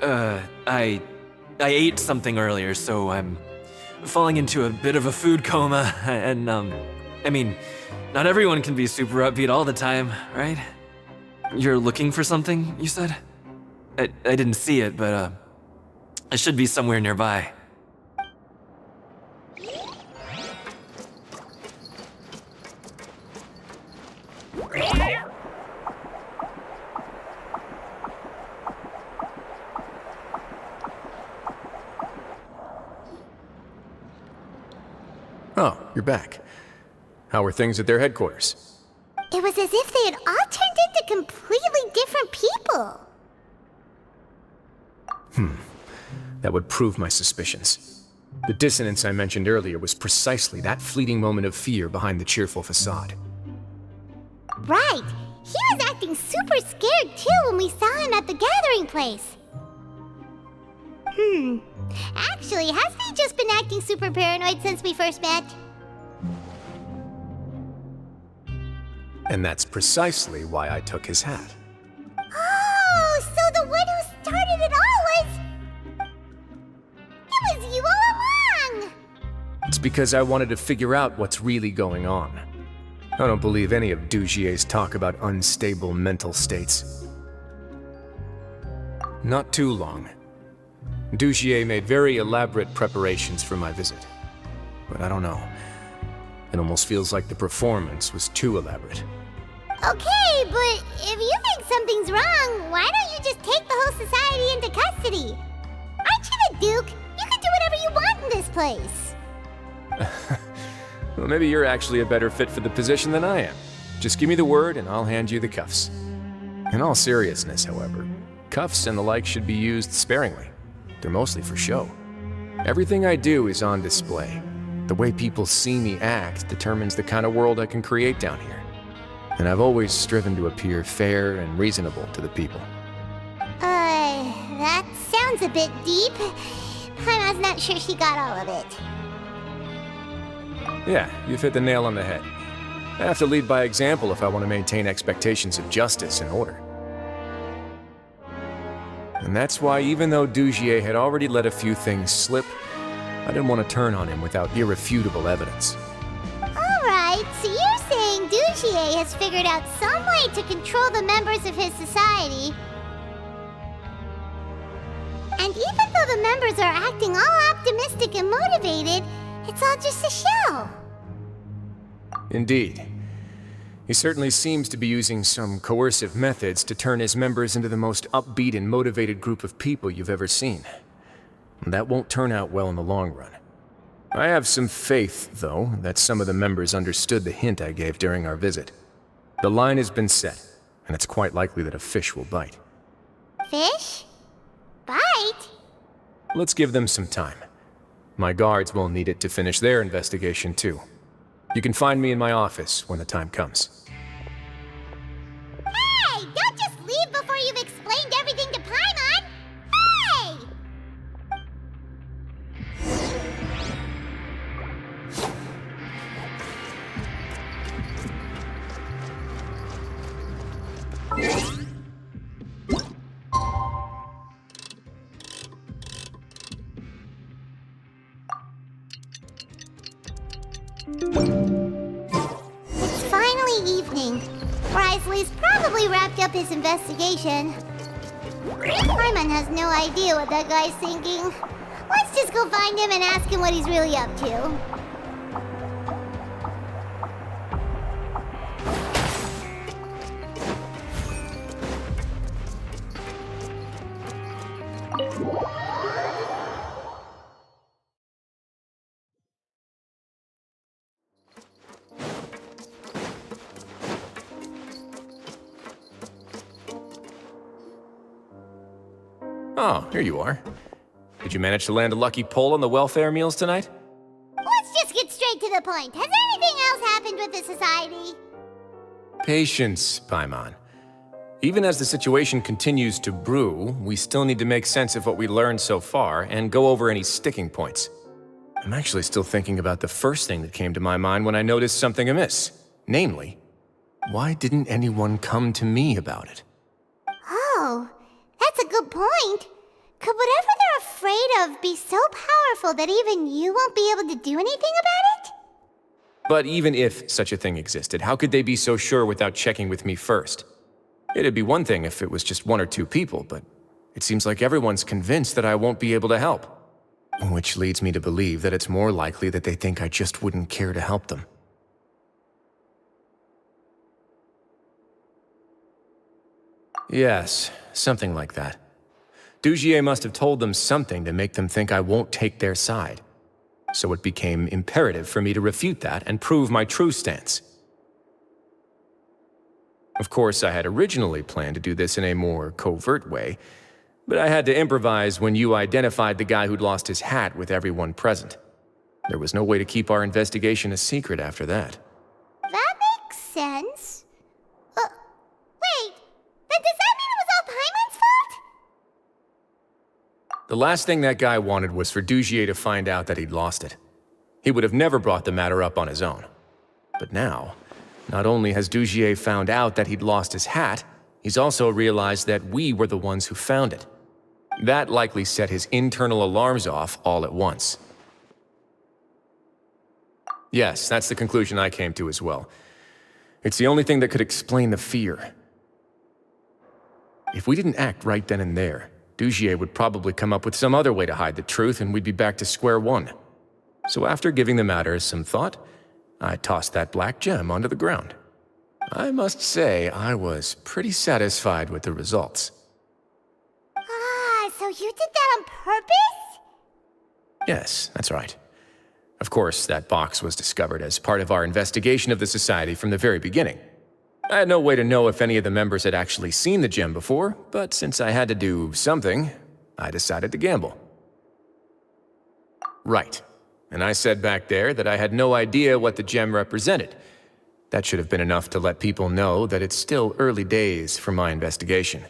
I ate something earlier, so I'm falling into a bit of a food coma, and, I mean, not everyone can be super upbeat all the time, right? You're looking for something, you said? I didn't see it, but, it should be somewhere nearby. Oh, you're back. How are things at their headquarters? It was as if they had all turned into completely different people. That would prove my suspicions. The dissonance I mentioned earlier was precisely that fleeting moment of fear behind the cheerful facade. Right. He was acting super scared too when we saw him at the gathering place. Actually, hasn't he just been acting super paranoid since we first met? And that's precisely why I took his hat. Oh, so the one who started it all was... It was you all along! It's because I wanted to figure out what's really going on. I don't believe any of Dugier's talk about unstable mental states. Not too long. Dugier made very elaborate preparations for my visit. But I don't know. It almost feels like the performance was too elaborate. Okay, but if you think something's wrong, why don't you just take the whole society into custody? Aren't you the Duke? You can do whatever you want in this place. Well, maybe you're actually a better fit for the position than I am. Just give me the word and I'll hand you the cuffs. In all seriousness, however, cuffs and the like should be used sparingly. They're mostly for show. Everything I do is on display. The way people see me act determines the kind of world I can create down here. And I've always striven to appear fair and reasonable to the people. That sounds a bit deep. Paimon's not sure she got all of it. Yeah, you've hit the nail on the head. I have to lead by example if I want to maintain expectations of justice and order. And that's why even though Dugier had already let a few things slip, I didn't want to turn on him without irrefutable evidence. Alright, so you're saying Dugier has figured out some way to control the members of his society. And even though the members are acting all optimistic and motivated, it's all just a show. Indeed. He certainly seems to be using some coercive methods to turn his members into the most upbeat and motivated group of people you've ever seen. That won't turn out well in the long run. I have some faith, though, that some of the members understood the hint I gave during our visit. The line has been set, and it's quite likely that a fish will bite. Fish? Bite? Let's give them some time. My guards will need it to finish their investigation, too. You can find me in my office when the time comes. Hey! Don't just leave before you've explained everything to Paimon! Hey! It's finally evening. Wriothesly's probably wrapped up his investigation. Paimon has no idea what that guy's thinking. Let's just go find him and ask him what he's really up to. Oh, here you are. Did you manage to land a lucky pull on the welfare meals tonight? Let's just get straight to the point. Has anything else happened with the society? Patience, Paimon. Even as the situation continues to brew, we still need to make sense of what we learned so far and go over any sticking points. I'm actually still thinking about the first thing that came to my mind when I noticed something amiss. Namely, why didn't anyone come to me about it? Oh, that's a good point. Could whatever they're afraid of be so powerful that even you won't be able to do anything about it? But even if such a thing existed, how could they be so sure without checking with me first? It'd be one thing if it was just one or two people, but it seems like everyone's convinced that I won't be able to help. Which leads me to believe that it's more likely that they think I just wouldn't care to help them. Yes, something like that. Dugier must have told them something to make them think I won't take their side. So it became imperative for me to refute that and prove my true stance. Of course, I had originally planned to do this in a more covert way, but I had to improvise when you identified the guy who'd lost his hat with everyone present. There was no way to keep our investigation a secret after that. That makes sense. Wait, then does that mean it was all Paimon's fault? The last thing that guy wanted was for Dugier to find out that he'd lost it. He would have never brought the matter up on his own. But now, not only has Dugier found out that he'd lost his hat, he's also realized that we were the ones who found it. That likely set his internal alarms off all at once. Yes, that's the conclusion I came to as well. It's the only thing that could explain the fear. If we didn't act right then and there, Dugier would probably come up with some other way to hide the truth and we'd be back to square one. So after giving the matter some thought, I tossed that black gem onto the ground. I must say, I was pretty satisfied with the results. Ah, so you did that on purpose? Yes, that's right. Of course, that box was discovered as part of our investigation of the society from the very beginning. I had no way to know if any of the members had actually seen the gem before, but since I had to do something, I decided to gamble. Right. And I said back there that I had no idea what the gem represented. That should have been enough to let people know that it's still early days for my investigation.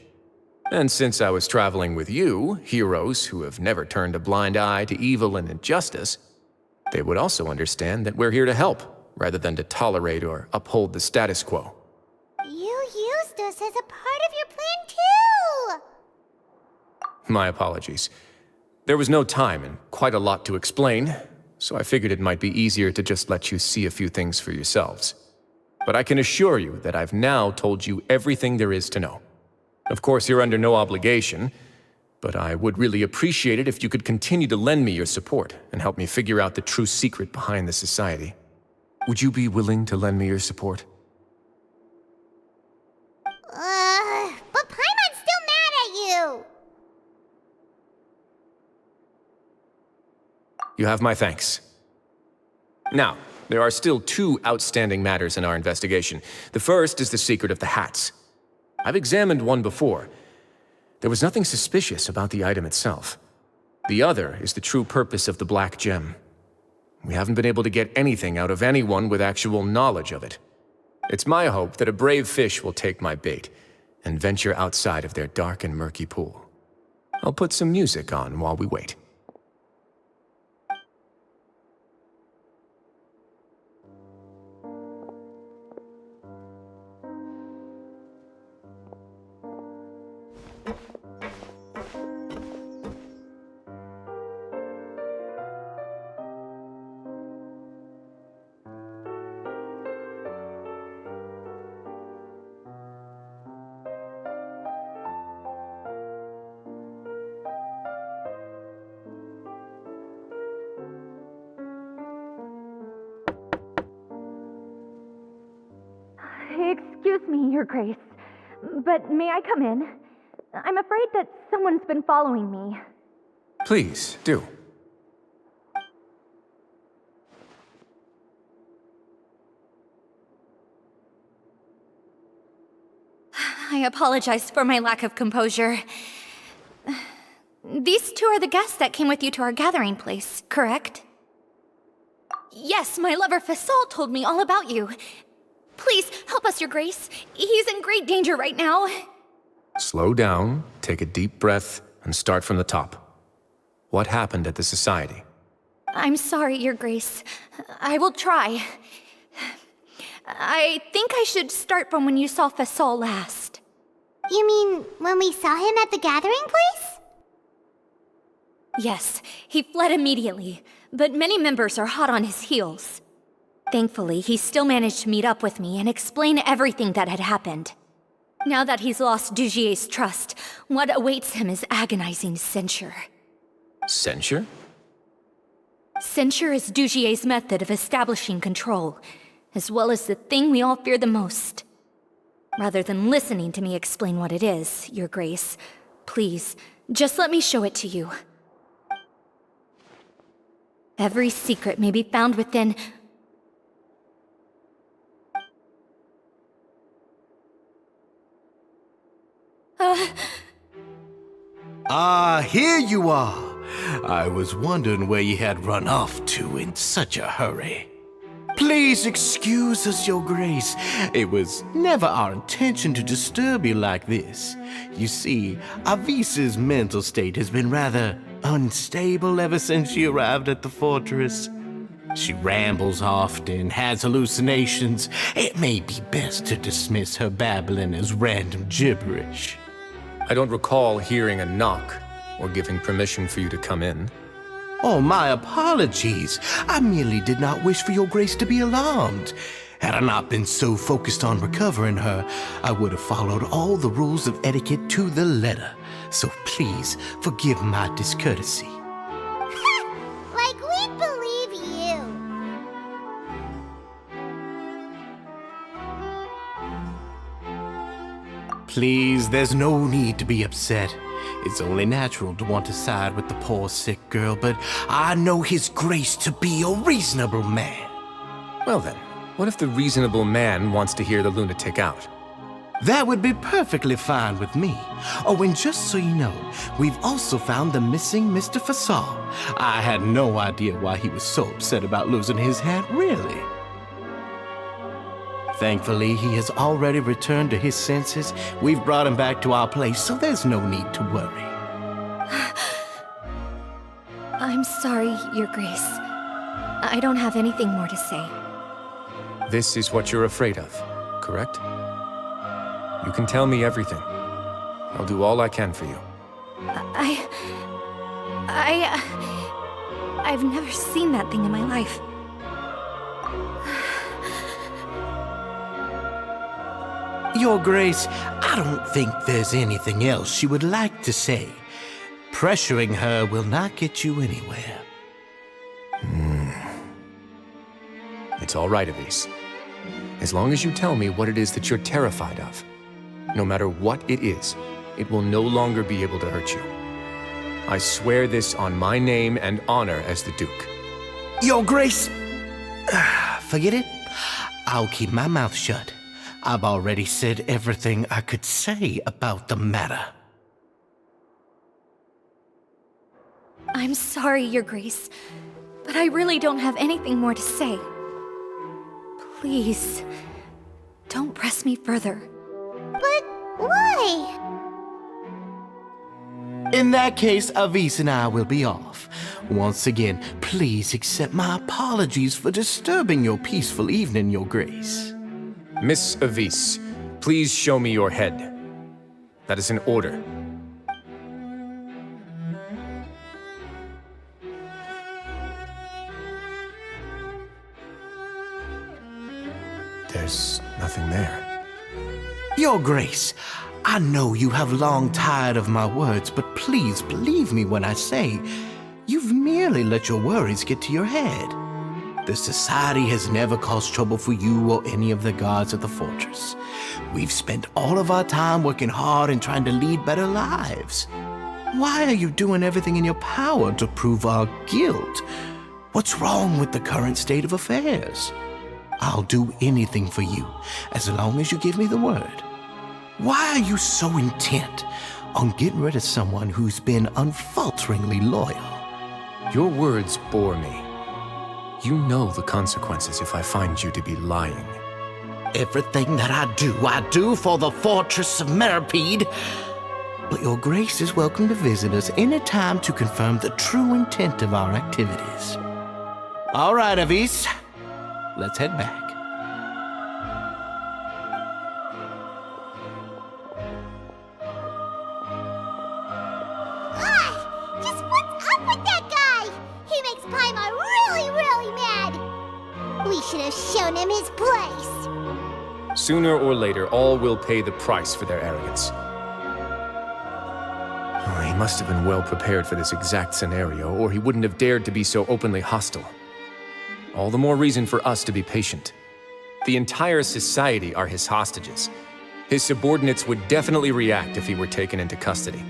And since I was traveling with you, heroes who have never turned a blind eye to evil and injustice, they would also understand that we're here to help, rather than to tolerate or uphold the status quo. You used us as a part of your plan too! My apologies. There was no time and quite a lot to explain, so I figured it might be easier to just let you see a few things for yourselves. But I can assure you that I've now told you everything there is to know. Of course, you're under no obligation, but I would really appreciate it if you could continue to lend me your support and help me figure out the true secret behind the society. Would you be willing to lend me your support? But Paimon's still mad at you! You have my thanks. Now, there are still two outstanding matters in our investigation. The first is the secret of the hats. I've examined one before. There was nothing suspicious about the item itself. The other is the true purpose of the black gem. We haven't been able to get anything out of anyone with actual knowledge of it. It's my hope that a brave fish will take my bait and venture outside of their dark and murky pool. I'll put some music on while we wait. Excuse me, Your Grace, but may I come in? I'm afraid that someone's been following me. Please, do. I apologize for my lack of composure. These two are the guests that came with you to our gathering place, correct? Yes, my lover Fasol told me all about you. Please, help us, Your Grace. He's in great danger right now. Slow down, take a deep breath, and start from the top. What happened at the Society? I'm sorry, Your Grace. I will try. I think I should start from when you saw Fasol last. You mean when we saw him at the gathering place? Yes, he fled immediately, but many members are hot on his heels. Thankfully, he still managed to meet up with me and explain everything that had happened. Now that he's lost Dugier's trust, what awaits him is agonizing censure. Censure? Censure is Dugier's method of establishing control, as well as the thing we all fear the most. Rather than listening to me explain what it is, Your Grace, please, just let me show it to you. Every secret may be found within... Here you are. I was wondering where you had run off to in such a hurry. Please excuse us, Your Grace. It was never our intention to disturb you like this. You see, Avisa's mental state has been rather unstable ever since she arrived at the fortress. She rambles often, has hallucinations. It may be best to dismiss her babbling as random gibberish. I don't recall hearing a knock or giving permission for you to come in. Oh, my apologies. I merely did not wish for Your Grace to be alarmed. Had I not been so focused on recovering her, I would have followed all the rules of etiquette to the letter. So please, forgive my discourtesy. Like we believe you. Please, there's no need to be upset. It's only natural to want to side with the poor sick girl, but I know His Grace to be a reasonable man. Well then, what if the reasonable man wants to hear the lunatic out? That would be perfectly fine with me. Oh, and just so you know, we've also found the missing Mr. Fasol. I had no idea why he was so upset about losing his hat, really. Thankfully, he has already returned to his senses. We've brought him back to our place, so there's no need to worry. I'm sorry, Your Grace. I don't have anything more to say. This is what you're afraid of, correct? You can tell me everything. I'll do all I can for you. I've never seen that thing in my life. Your Grace, I don't think there's anything else she would like to say. Pressuring her will not get you anywhere. It's all right, Avise. As long as you tell me what it is that you're terrified of. No matter what it is, it will no longer be able to hurt you. I swear this on my name and honor as the Duke. Your Grace, forget it. I'll keep my mouth shut. I've already said everything I could say about the matter. I'm sorry, Your Grace, but I really don't have anything more to say. Please, don't press me further. But why? In that case, Avise and I will be off. Once again, please accept my apologies for disturbing your peaceful evening, Your Grace. Miss Avise, please show me your head. That is an order. There's nothing there. Your Grace, I know you have long tired of my words, but please believe me when I say you've merely let your worries get to your head. The Society has never caused trouble for you or any of the guards at the fortress. We've spent all of our time working hard and trying to lead better lives. Why are you doing everything in your power to prove our guilt? What's wrong with the current state of affairs? I'll do anything for you, as long as you give me the word. Why are you so intent on getting rid of someone who's been unfalteringly loyal. Your words bore me. You know the consequences if I find you to be lying. Everything that I do for the Fortress of Meripede. But your grace is welcome to visit us any time to confirm the true intent of our activities. All right, Avis. Let's head back. Just what's up with that guy? He makes Paimon really, really mad. We should have shown him his place. Sooner or later, all will pay the price for their arrogance. Oh, he must have been well prepared for this exact scenario, or he wouldn't have dared to be so openly hostile. All the more reason for us to be patient. The entire society are his hostages. His subordinates would definitely react if he were taken into custody.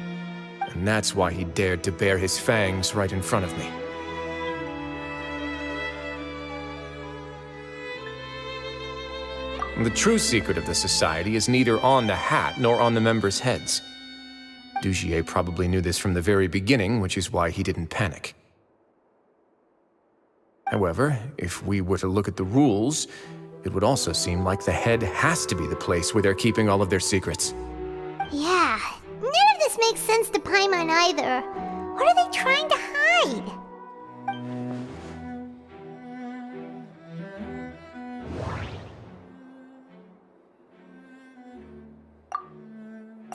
And that's why he dared to bare his fangs right in front of me. The true secret of the society is neither on the hat nor on the members' heads. Dugier probably knew this from the very beginning, which is why he didn't panic. However, if we were to look at the rules, it would also seem like the head has to be the place where they're keeping all of their secrets. Yeah, none of this makes sense to Paimon either. What are they trying to hide?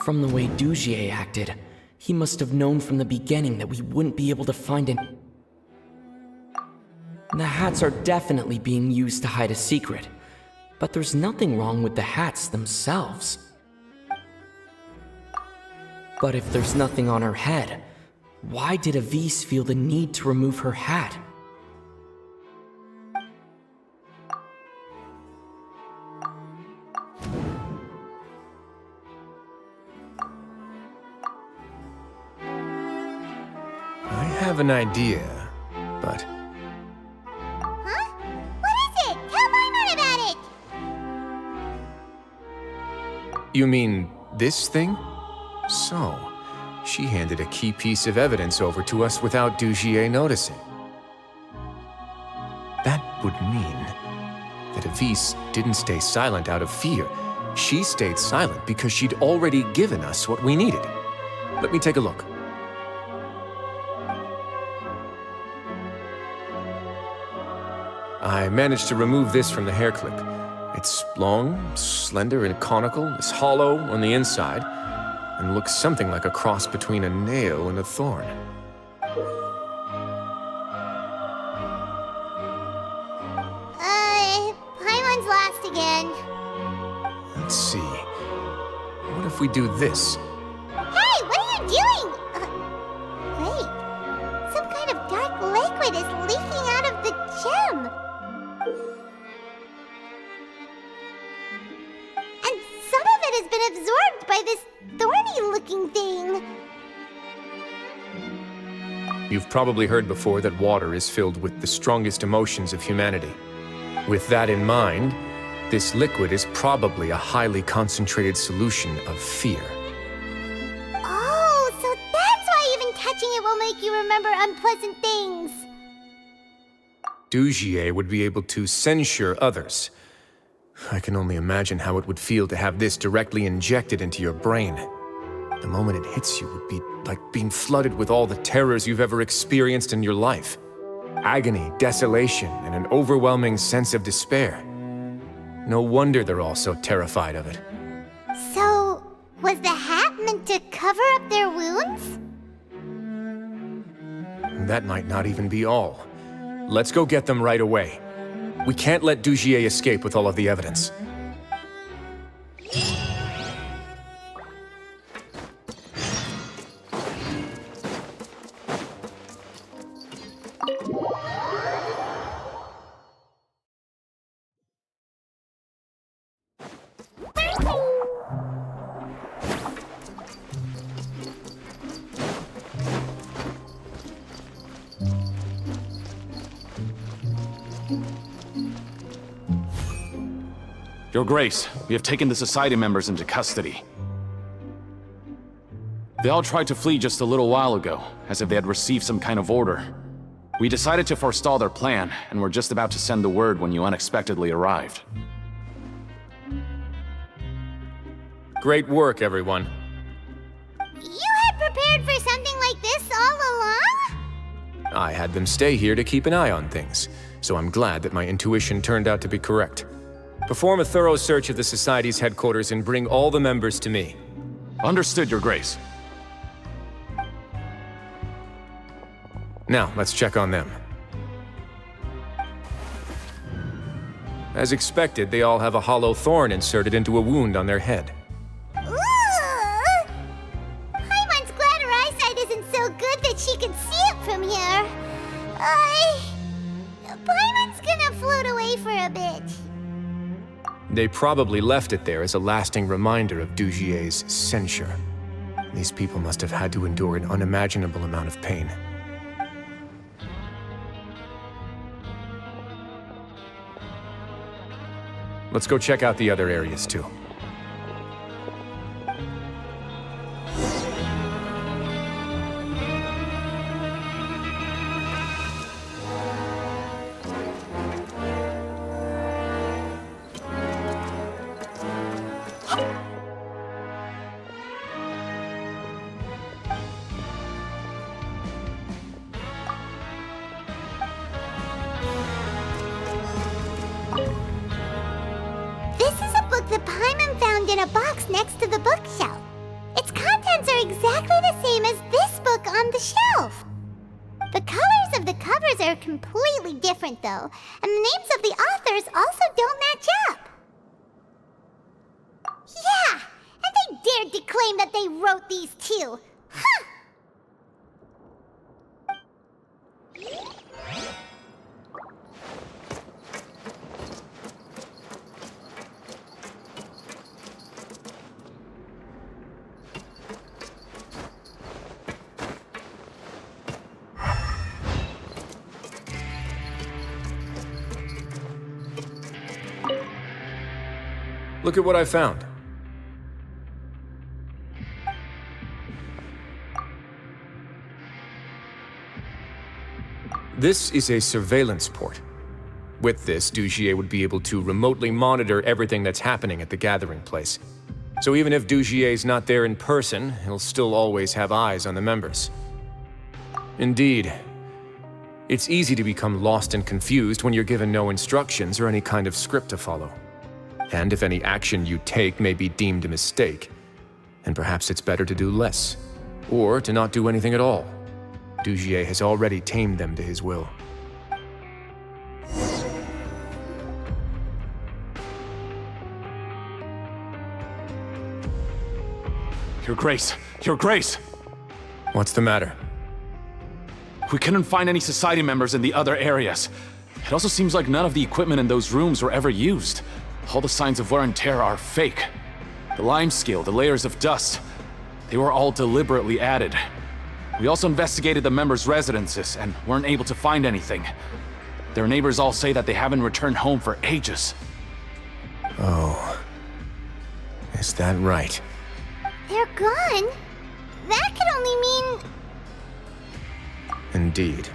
From the way Dugier acted, he must have known from the beginning that we wouldn't be able to find it. The hats are definitely being used to hide a secret, but there's nothing wrong with the hats themselves. But if there's nothing on her head, why did Avis feel the need to remove her hat? I have an idea, but... Huh? What is it? Tell Paimon about it! You mean this thing? So, she handed a key piece of evidence over to us without Dugier noticing. That would mean that Avis didn't stay silent out of fear. She stayed silent because she'd already given us what we needed. Let me take a look. I managed to remove this from the hair clip. It's long, slender, and conical, is hollow on the inside, and looks something like a cross between a nail and a thorn. Paimon's lost again. Let's see. What if we do this? Hey, what are you doing? Wait. Some kind of dark liquid is leaking out of the gem. And some of it has been absorbed by this thorny-looking thing. You've probably heard before that water is filled with the strongest emotions of humanity. With that in mind, this liquid is probably a highly concentrated solution of fear. Oh, so that's why even touching it will make you remember unpleasant things. Dugier would be able to censure others. I can only imagine how it would feel to have this directly injected into your brain. The moment it hits you would be like being flooded with all the terrors you've ever experienced in your life. Agony, desolation, and an overwhelming sense of despair. No wonder they're all so terrified of it. So, was the hat meant to cover up their wounds? That might not even be all. Let's go get them right away. We can't let Dugier escape with all of the evidence. Your Grace, we have taken the Society members into custody. They all tried to flee just a little while ago, as if they had received some kind of order. We decided to forestall their plan, and were just about to send the word when you unexpectedly arrived. Great work, everyone. You had prepared for something like this all along? I had them stay here to keep an eye on things, so I'm glad that my intuition turned out to be correct. Perform a thorough search of the Society's headquarters and bring all the members to me. Understood, Your Grace. Now, let's check on them. As expected, they all have a hollow thorn inserted into a wound on their head. Paimon's glad her eyesight isn't so good that she can see it from here. Paimon's gonna float away for a bit. They probably left it there as a lasting reminder of Dugier's censure. These people must have had to endure an unimaginable amount of pain. Let's go check out the other areas, too. The Paimon found in a box next to the bookshelf. Its contents are exactly the same as this book on the shelf. The colors of the covers are completely different, though, and the names of the authors also don't match up. Yeah, and they dared to claim that they wrote these too. Huh! Look at what I found. This is a surveillance port. With this, Dugier would be able to remotely monitor everything that's happening at the gathering place. So even if Dugier's not there in person, he'll still always have eyes on the members. Indeed. It's easy to become lost and confused when you're given no instructions or any kind of script to follow. And if any action you take may be deemed a mistake, then perhaps it's better to do less, or to not do anything at all. Dugier has already tamed them to his will. Your Grace! Your Grace! What's the matter? We couldn't find any Society members in the other areas. It also seems like none of the equipment in those rooms were ever used. All the signs of wear and tear are fake. The lime scale, the layers of dust, they were all deliberately added. We also investigated the members' residences and weren't able to find anything. Their neighbors all say that they haven't returned home for ages. Oh. Is that right? They're gone? That could only mean... Indeed.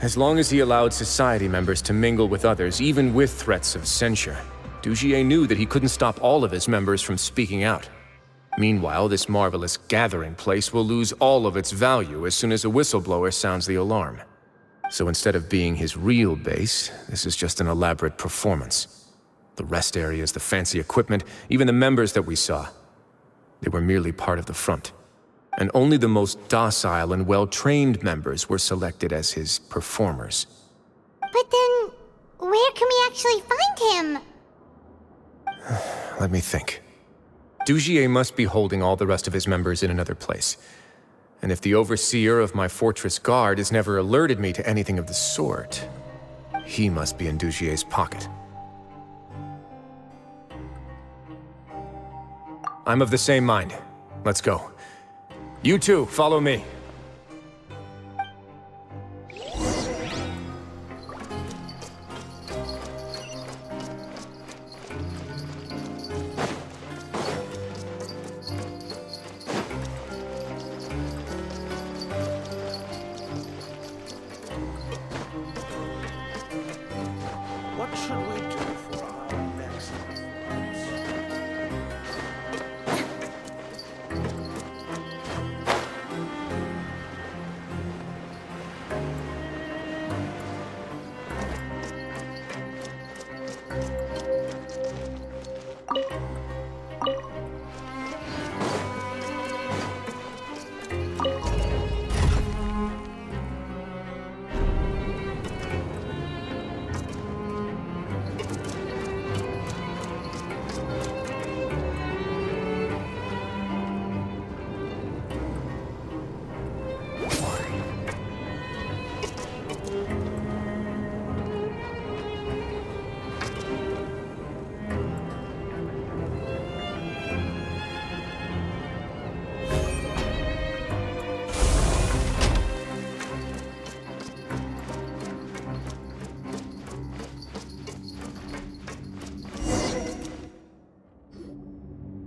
As long as he allowed Society members to mingle with others, even with threats of censure, Dugier knew that he couldn't stop all of his members from speaking out. Meanwhile, this marvelous gathering place will lose all of its value as soon as a whistleblower sounds the alarm. So instead of being his real base, this is just an elaborate performance. The rest areas, the fancy equipment, even the members that we saw, they were merely part of the front. And only the most docile and well-trained members were selected as his performers. But then, where can we actually find him? Let me think. Dugier must be holding all the rest of his members in another place. And if the overseer of my fortress guard has never alerted me to anything of the sort, he must be in Dugier's pocket. I'm of the same mind. Let's go. You two, follow me.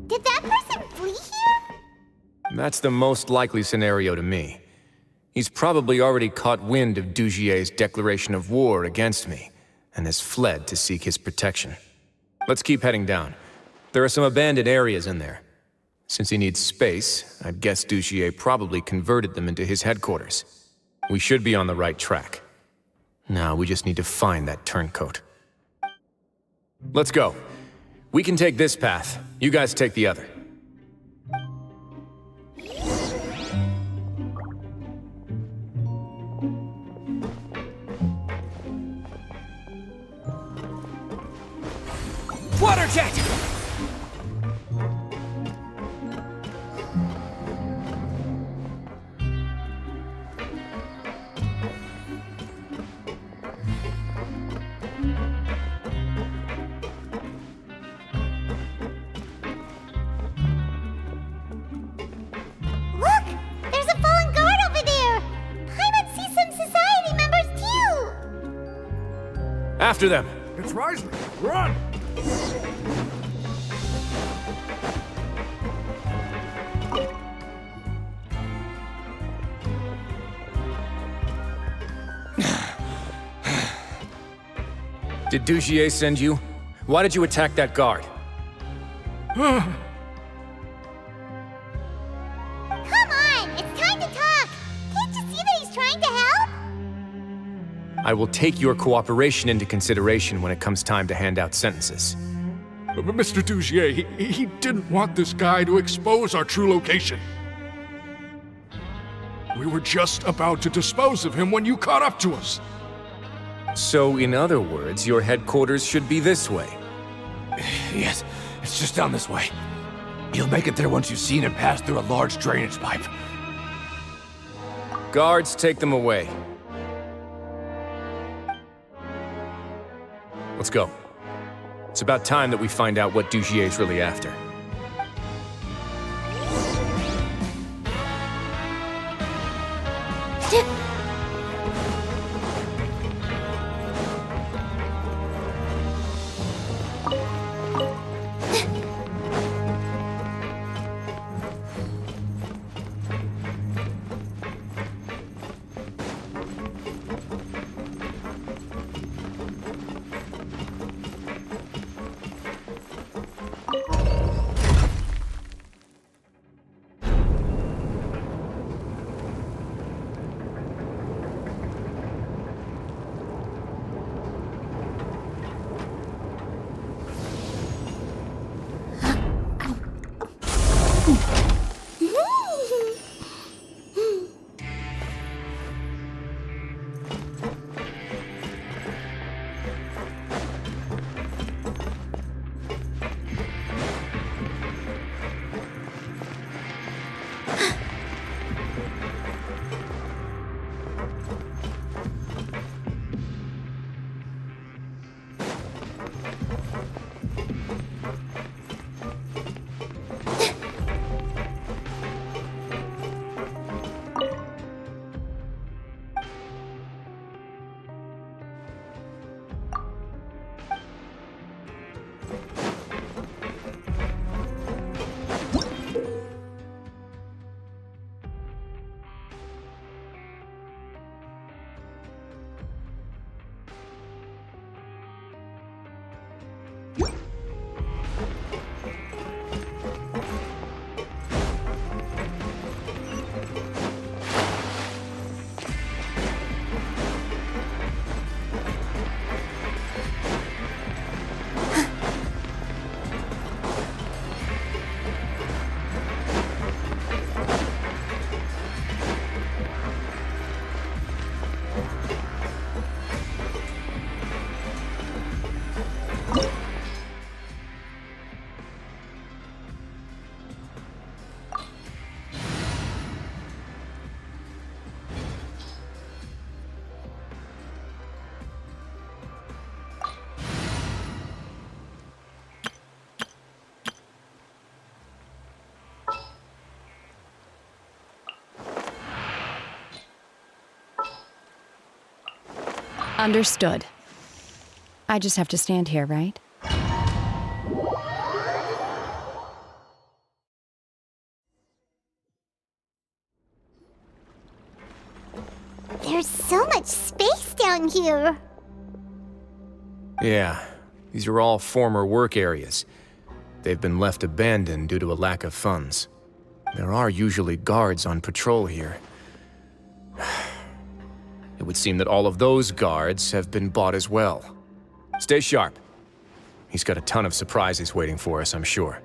Did that person flee here? That's the most likely scenario to me. He's probably already caught wind of Dugier's declaration of war against me, and has fled to seek his protection. Let's keep heading down. There are some abandoned areas in there. Since he needs space, I'd guess Dugier probably converted them into his headquarters. We should be on the right track. Now we just need to find that turncoat. Let's go. We can take this path. You guys take the other. Water jet! Look! There's a fallen guard over there! Paimon sees some society members too! After them! It's Wriothesly! Run! Did Dugier send you? Why did you attack that guard? Come on! It's time to talk! Can't you see that he's trying to help? I will take your cooperation into consideration when it comes time to hand out sentences. But Mr. Dugier, he didn't want this guy to expose our true location. We were just about to dispose of him when you caught up to us. So, in other words, your headquarters should be this way. Yes, it's just down this way. You'll make it there once you've seen him pass through a large drainage pipe. Guards, take them away. Let's go. It's about time that we find out what Dugier's really after. Understood. I just have to stand here, right? There's so much space down here. Yeah, these are all former work areas. They've been left abandoned due to a lack of funds. There are usually guards on patrol here. It would seem that all of those guards have been bought as well. Stay sharp. He's got a ton of surprises waiting for us, I'm sure.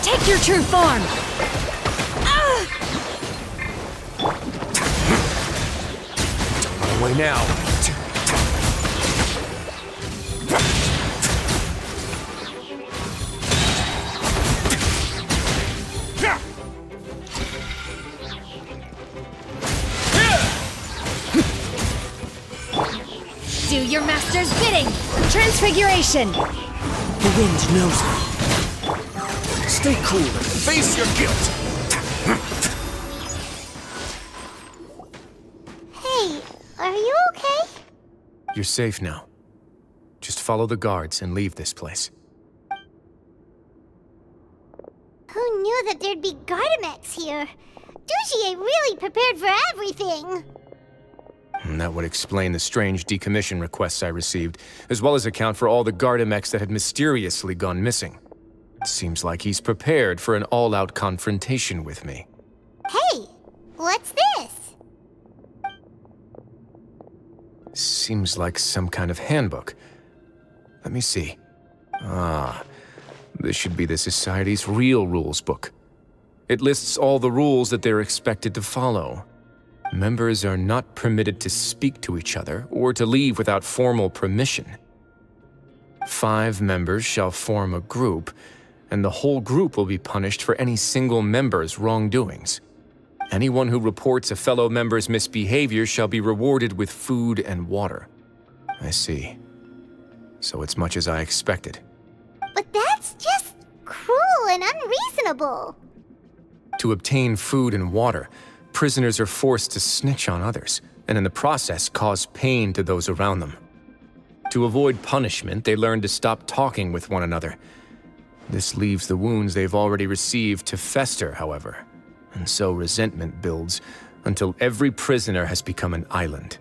Take your true form! On my way now. Do your master's bidding! Transfiguration! The wind knows me. Stay cool and face your guilt! Hey, are you okay? You're safe now. Just follow the guards and leave this place. Who knew that there'd be Gardamex here? Dujier really prepared for everything! And that would explain the strange decommission requests I received, as well as account for all the Gardamex that had mysteriously gone missing. Seems like he's prepared for an all-out confrontation with me. Hey, what's this? Seems like some kind of handbook. Let me see. Ah, this should be the Society's real rules book. It lists all the rules that they're expected to follow. Members are not permitted to speak to each other or to leave without formal permission. 5 members shall form a group, and the whole group will be punished for any single member's wrongdoings. Anyone who reports a fellow member's misbehavior shall be rewarded with food and water. I see. So it's much as I expected. But that's just cruel and unreasonable. To obtain food and water, prisoners are forced to snitch on others, and in the process cause pain to those around them. To avoid punishment, they learn to stop talking with one another. This leaves the wounds they've already received to fester, however, and so resentment builds until every prisoner has become an island.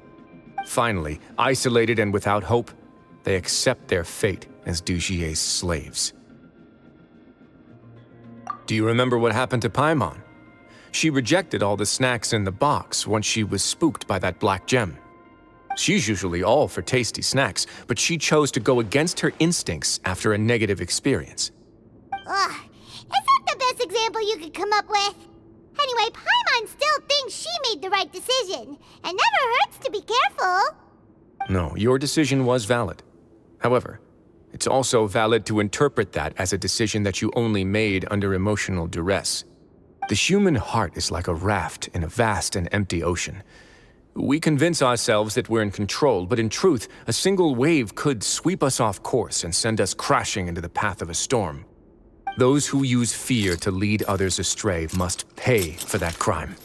Finally, isolated and without hope, they accept their fate as Dujier's slaves. Do you remember what happened to Paimon? She rejected all the snacks in the box once she was spooked by that black gem. She's usually all for tasty snacks, but she chose to go against her instincts after a negative experience. Ugh, is that the best example you could come up with? Anyway, Paimon still thinks she made the right decision. It never hurts to be careful. No, your decision was valid. However, it's also valid to interpret that as a decision that you only made under emotional duress. The human heart is like a raft in a vast and empty ocean. We convince ourselves that we're in control, but in truth, a single wave could sweep us off course and send us crashing into the path of a storm. Those who use fear to lead others astray must pay for that crime.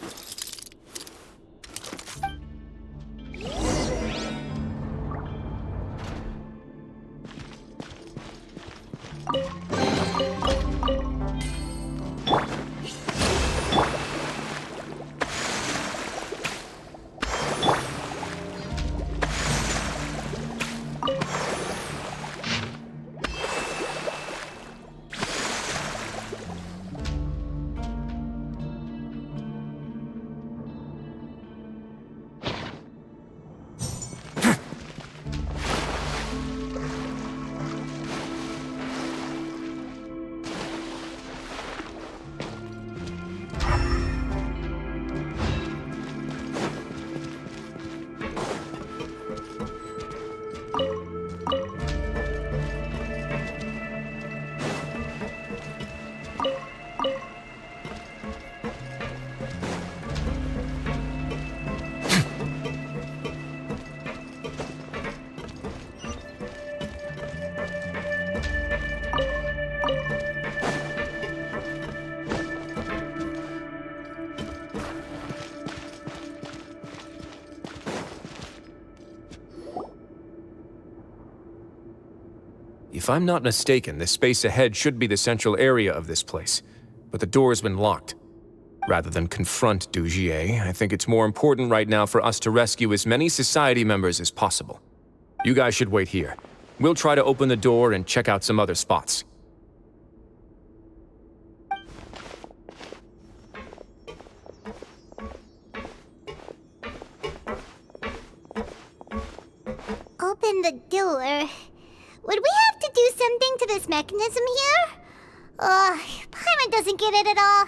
If I'm not mistaken, the space ahead should be the central area of this place, but the door's been locked. Rather than confront Dugier, I think it's more important right now for us to rescue as many society members as possible. You guys should wait here. We'll try to open the door and check out some other spots. Open the door. Would we have to do something to this mechanism here? Paimon doesn't get it at all.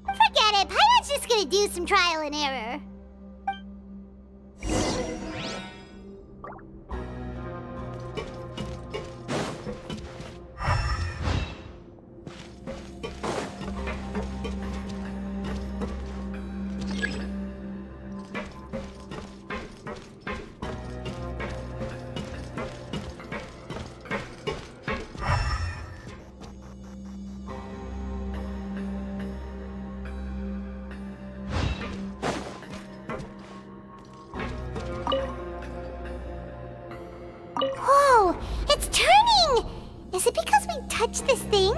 Forget it, Paimon's just gonna do some trial and error. Whoa! It's turning! Is it because we touched this thing?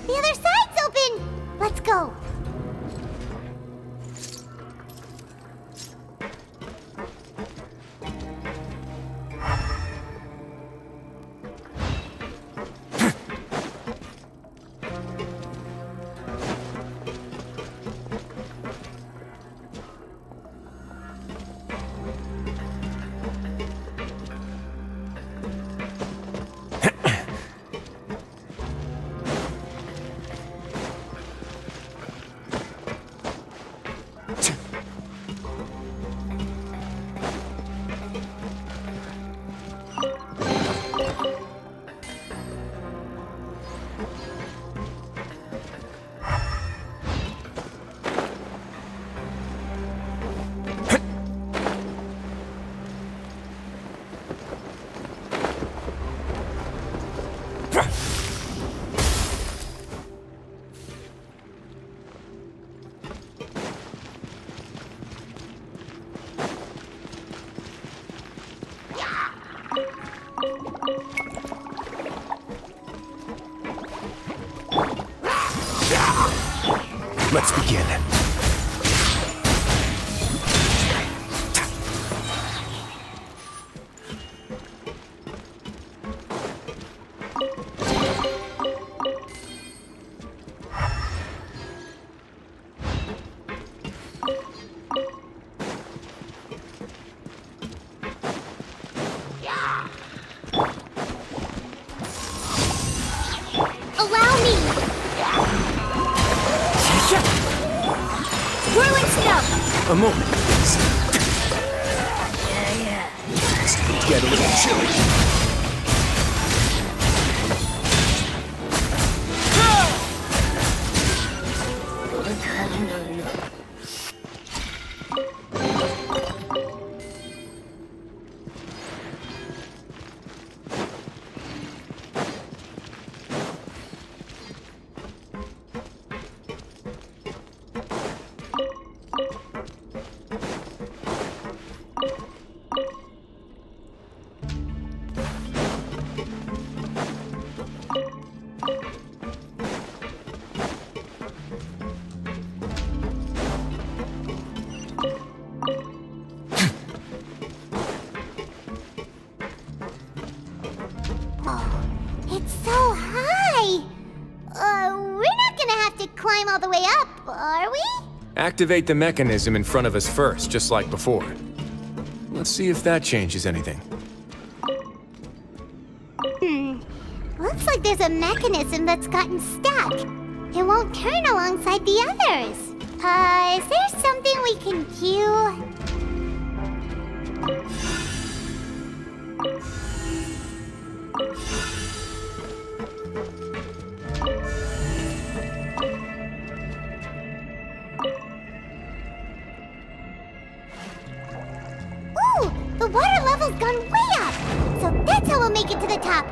The other side's open! Let's go. Let's begin. Allow me! Whirling snub! A moment, please. It's going to get a little chilly. It's so high! We're not gonna have to climb all the way up, are we? Activate the mechanism in front of us first, just like before. Let's see if that changes anything. Looks like there's a mechanism that's gotten stuck. It won't turn alongside the others. Is there something we can do? Ooh! The water level's gone way up! So that's how we'll make it to the top!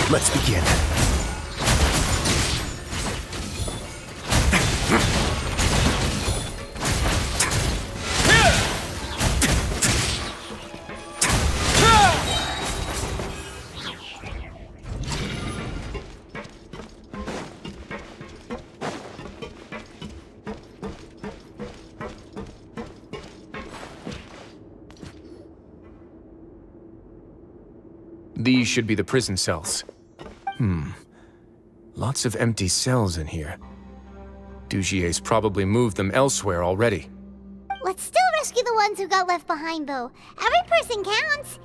Let's begin. These should be the prison cells. Lots of empty cells in here. Dugier's probably moved them elsewhere already. Let's still rescue the ones who got left behind, though. Every person counts.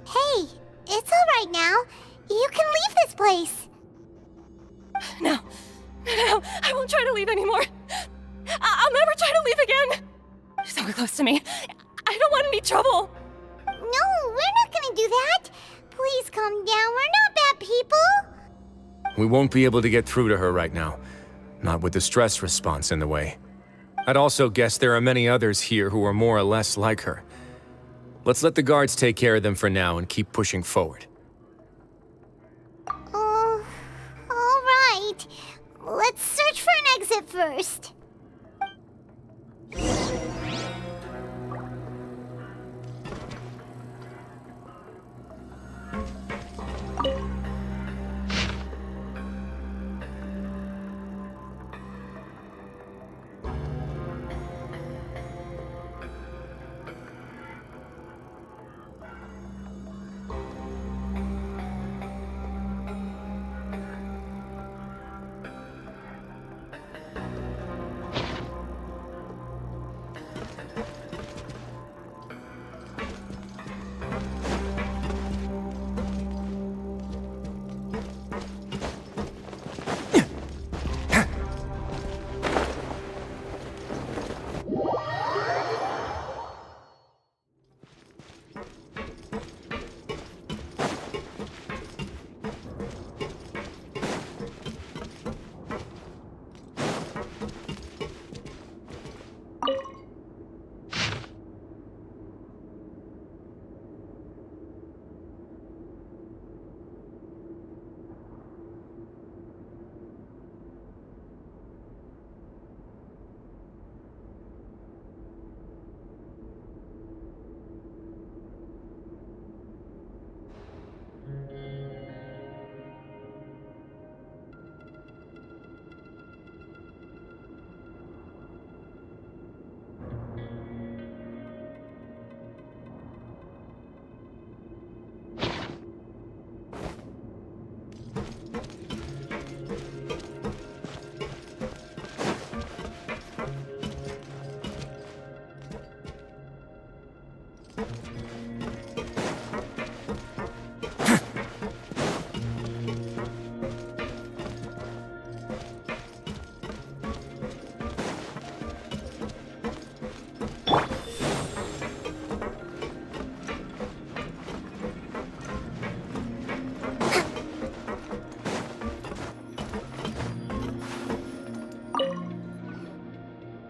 Hey, it's all right now. You can leave this place. No, I won't try to leave anymore. I'll never try to leave again. So close to me. I don't want any trouble. No, we're not gonna do that. Please calm down. We're not bad people. We won't be able to get through to her right now. Not with the stress response in the way. I'd also guess there are many others here who are more or less like her. Let's let the guards take care of them for now and keep pushing forward. All right. Let's search for an exit first.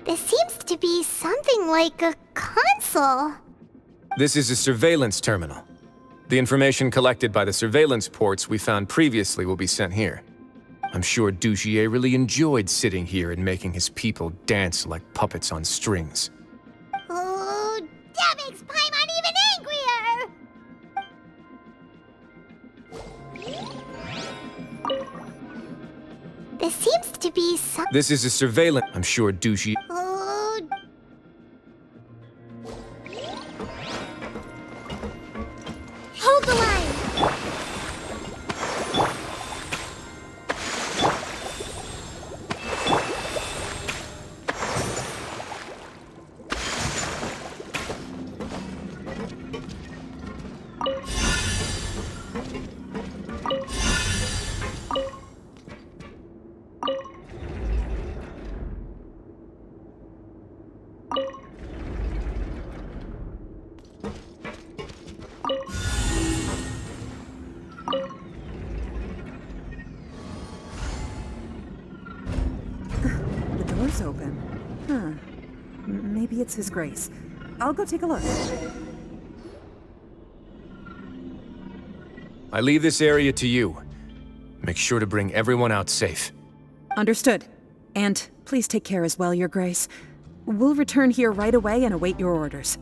This seems to be something like a console. This is a surveillance terminal. The information collected by the surveillance ports we found previously will be sent here. I'm sure Dugier really enjoyed sitting here and making his people dance like puppets on strings. Oh, that makes Paimon even angrier! This seems to be some— This is a surveillance— I'm sure Dugier— Hold the line! it's His Grace. I'll go take a look. I leave this area to you. Make sure to bring everyone out safe. Understood. And please take care as well, Your Grace. We'll return here right away and await your orders.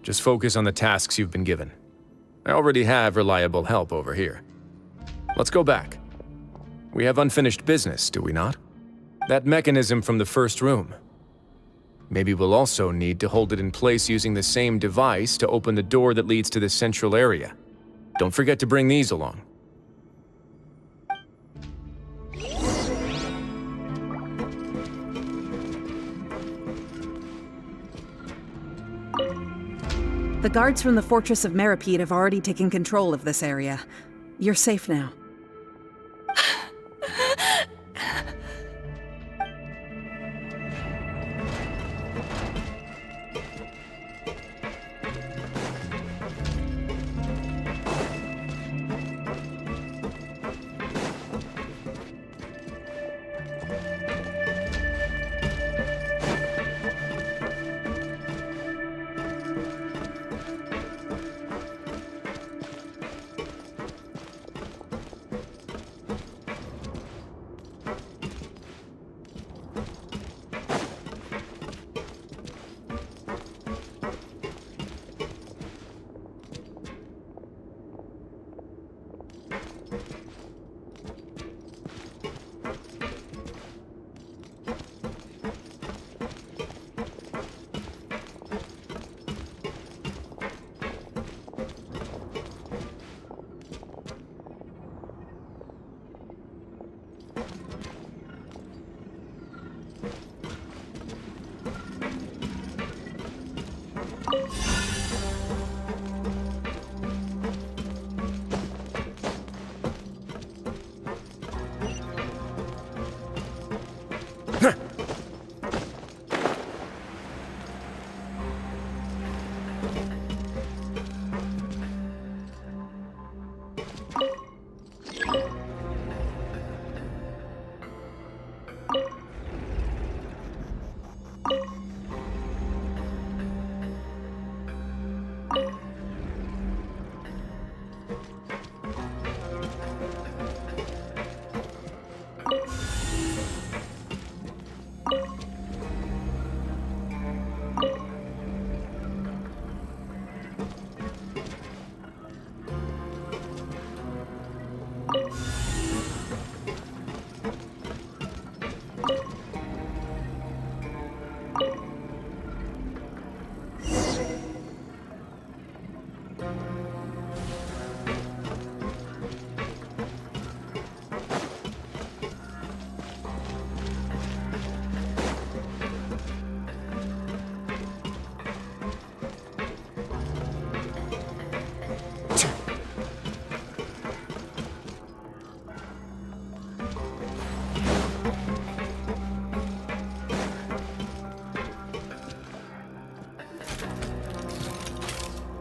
Just focus on the tasks you've been given. I already have reliable help over here. Let's go back. We have unfinished business, do we not? That mechanism from the first room. Maybe we'll also need to hold it in place using the same device to open the door that leads to the central area. Don't forget to bring these along. The guards from the Fortress of Meripede have already taken control of this area. You're safe now.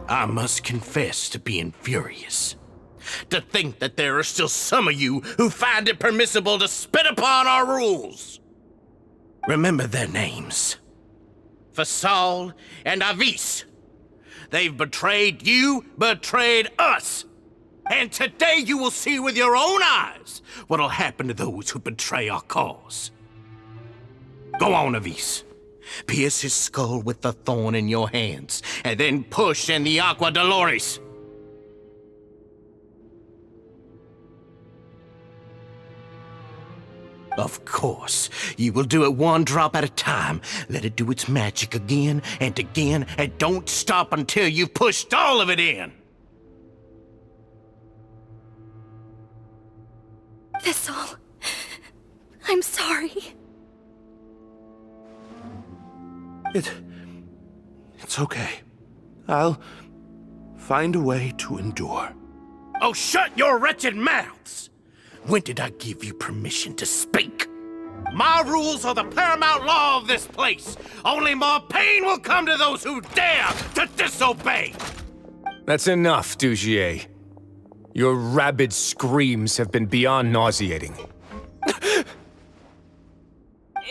I must confess to being furious. To think that there are still some of you who find it permissible to spit upon our rules. Remember their names. Fasal and Avis. They've betrayed you, betrayed us. And today you will see with your own eyes what'll happen to those who betray our cause. Go on, Avis. Pierce his skull with the thorn in your hands, and then push in the Aqua Dolores. Of course, you will do it one drop at a time. Let it do its magic again, and don't stop until you've pushed all of it in. Thistle, I'm sorry. It's okay. I'll find a way to endure. Oh, shut your wretched mouths! When did I give you permission to speak? My rules are the paramount law of this place. Only more pain will come to those who dare to disobey. That's enough, Dugier. Your rabid screams have been beyond nauseating.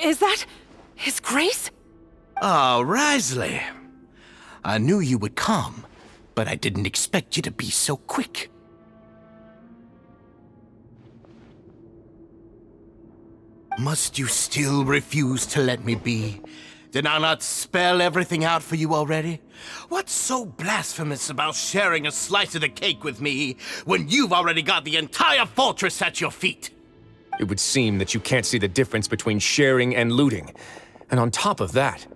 Is that His Grace? Oh, Wriothesly. I knew you would come, but I didn't expect you to be so quick. Must you still refuse to let me be? Did I not spell everything out for you already? What's so blasphemous about sharing a slice of the cake with me when you've already got the entire fortress at your feet? It would seem that you can't see the difference between sharing and looting. And on top of that,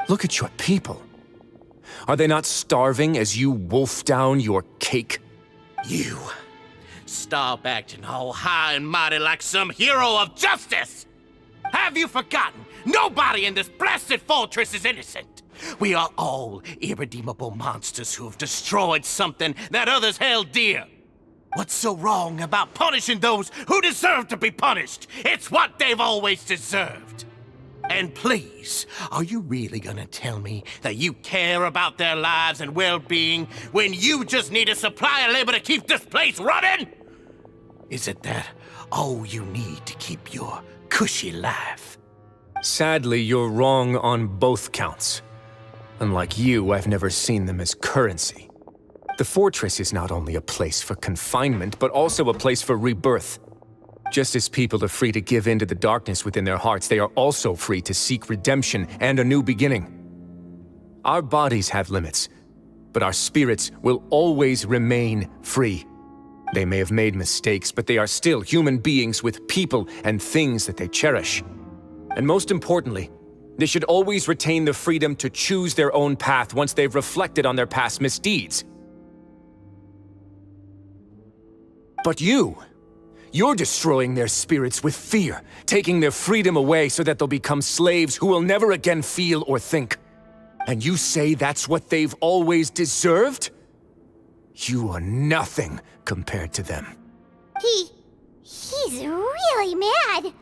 look at your people. Are they not starving as you wolf down your cake? You stop acting all high and mighty like some hero of justice! Have you forgotten? Nobody in this blasted fortress is innocent. We are all irredeemable monsters who have destroyed something that others held dear. What's so wrong about punishing those who deserve to be punished? It's what they've always deserved. And please, are you really gonna tell me that you care about their lives and well-being when you just need a supply of labor to keep this place running? Is it that all you need to keep your cushy life? Sadly, you're wrong on both counts. Unlike you, I've never seen them as currency. The fortress is not only a place for confinement, but also a place for rebirth. Just as people are free to give in to the darkness within their hearts, they are also free to seek redemption and a new beginning. Our bodies have limits, but our spirits will always remain free. They may have made mistakes, but they are still human beings with people and things that they cherish. And most importantly, they should always retain the freedom to choose their own path once they've reflected on their past misdeeds. But you're destroying their spirits with fear, taking their freedom away so that they'll become slaves who will never again feel or think. And you say that's what they've always deserved? You are nothing compared to them. He's really mad.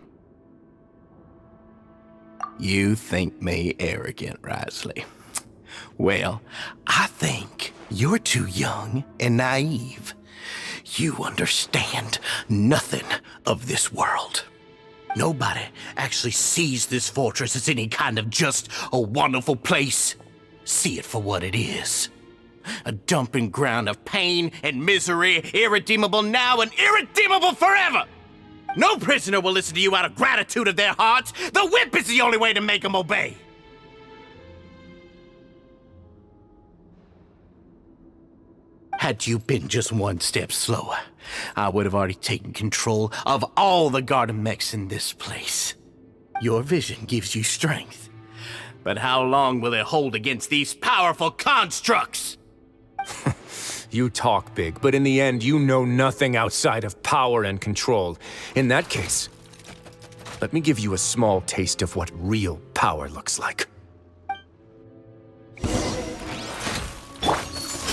You think me arrogant, Wriothesly. Well, I think you're too young and naive. You understand nothing of this world. Nobody actually sees this fortress as any kind of just a wonderful place. See it for what it is. A dumping ground of pain and misery, irredeemable now and irredeemable forever! No prisoner will listen to you out of gratitude of their hearts. The whip is the only way to make them obey. Had you been just one step slower, I would have already taken control of all the garden mechs in this place. Your vision gives you strength. But how long will it hold against these powerful constructs? You talk big, but in the end, you know nothing outside of power and control. In that case, let me give you a small taste of what real power looks like.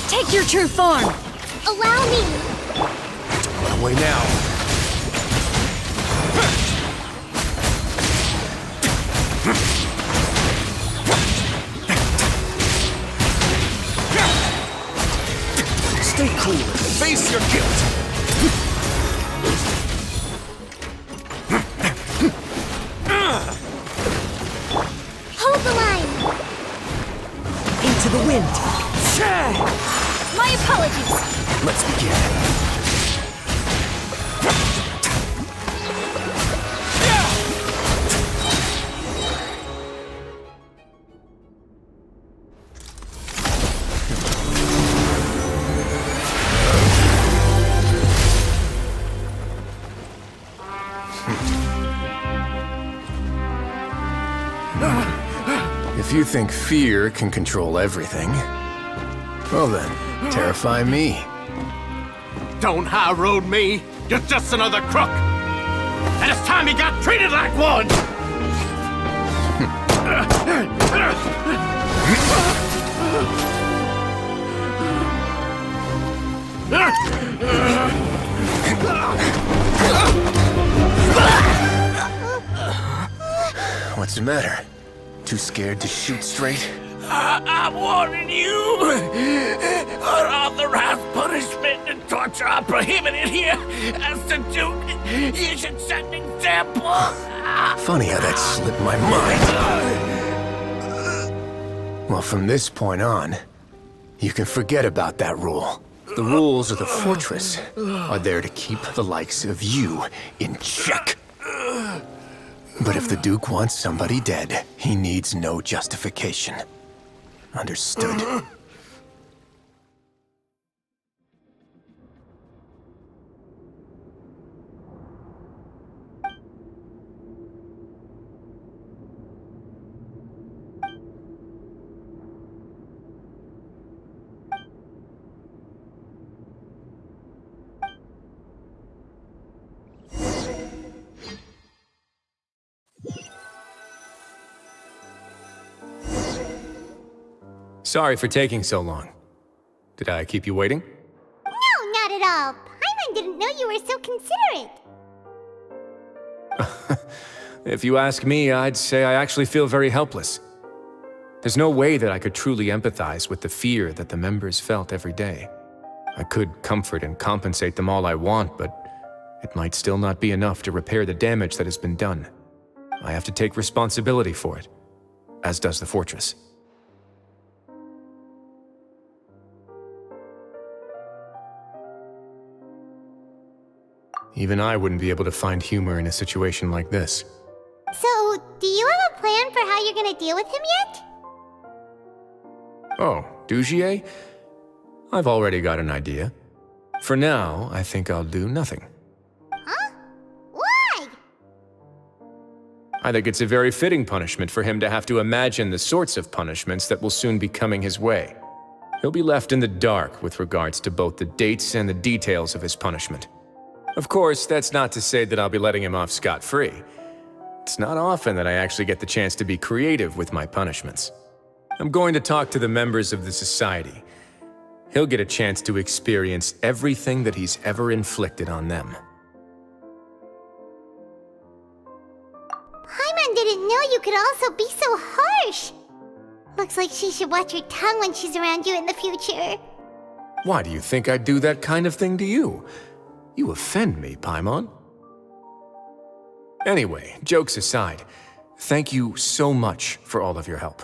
Take your true form! Allow me! Don't run away now. Stay cool and face your guilt! Hold the line! Into the wind! My apologies! Let's begin. If you think fear can control everything, well then, terrify me. Don't high road me. You're just another crook. And it's time you got treated like one. What's the matter? Too scared to shoot straight? I'm warning you. Unauthorized punishment and torture are prohibited here. As the Duke You should set an example! Funny how that slipped my mind. Well, from this point on, you can forget about that rule. The rules of the fortress are there to keep the likes of you in check. But if the Duke wants somebody dead, he needs no justification. Understood? Sorry for taking so long. Did I keep you waiting? No, not at all. Paimon didn't know you were so considerate. If you ask me, I'd say I actually feel very helpless. There's no way that I could truly empathize with the fear that the members felt every day. I could comfort and compensate them all I want, but it might still not be enough to repair the damage that has been done. I have to take responsibility for it, as does the fortress. Even I wouldn't be able to find humor in a situation like this. So, do you have a plan for how you're gonna deal with him yet? Oh, Dugier? I've already got an idea. For now, I think I'll do nothing. Huh? Why? I think it's a very fitting punishment for him to have to imagine the sorts of punishments that will soon be coming his way. He'll be left in the dark with regards to both the dates and the details of his punishment. Of course, that's not to say that I'll be letting him off scot-free. It's not often that I actually get the chance to be creative with my punishments. I'm going to talk to the members of the society. He'll get a chance to experience everything that he's ever inflicted on them. Paimon didn't know you could also be so harsh. Looks like she should watch her tongue when she's around you in the future. Why do you think I'd do that kind of thing to you? You offend me, Paimon. Anyway, jokes aside, thank you so much for all of your help.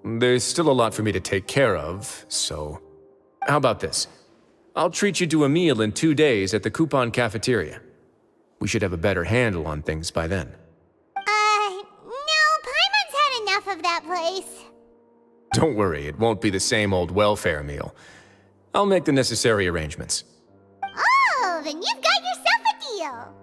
There's still a lot for me to take care of, so... How about this? I'll treat you to a meal in 2 days at the Coupon Cafeteria. We should have a better handle on things by then. No, Paimon's had enough of that place. Don't worry, it won't be the same old welfare meal. I'll make the necessary arrangements. Oh, then you've got yourself a deal.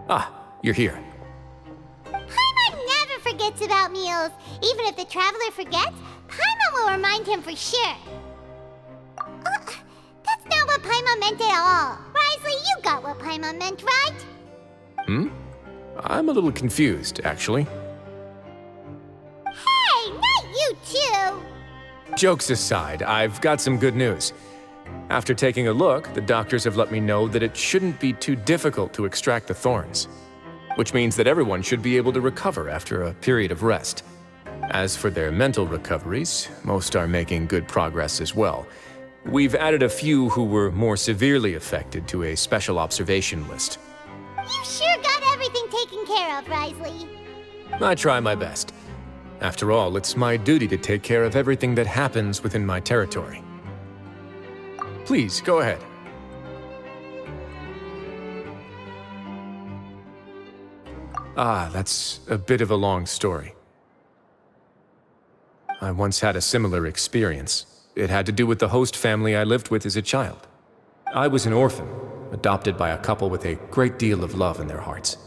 Ah, you're here. Paimon never forgets about meals. Even if the traveler forgets, Paimon will remind him for sure. That's not what Paimon meant at all. Wriothesly, you got what Paimon meant, right? I'm a little confused, actually. Hey, not you too! Jokes aside, I've got some good news. After taking a look, the doctors have let me know that it shouldn't be too difficult to extract the thorns, which means that everyone should be able to recover after a period of rest. As for their mental recoveries, most are making good progress as well. We've added a few who were more severely affected to a special observation list. You sure got everything taken care of, Wriothesly. I try my best. After all, it's my duty to take care of everything that happens within my territory. Please, go ahead. That's a bit of a long story. I once had a similar experience. It had to do with the host family I lived with as a child. I was an orphan, adopted by a couple with a great deal of love in their hearts.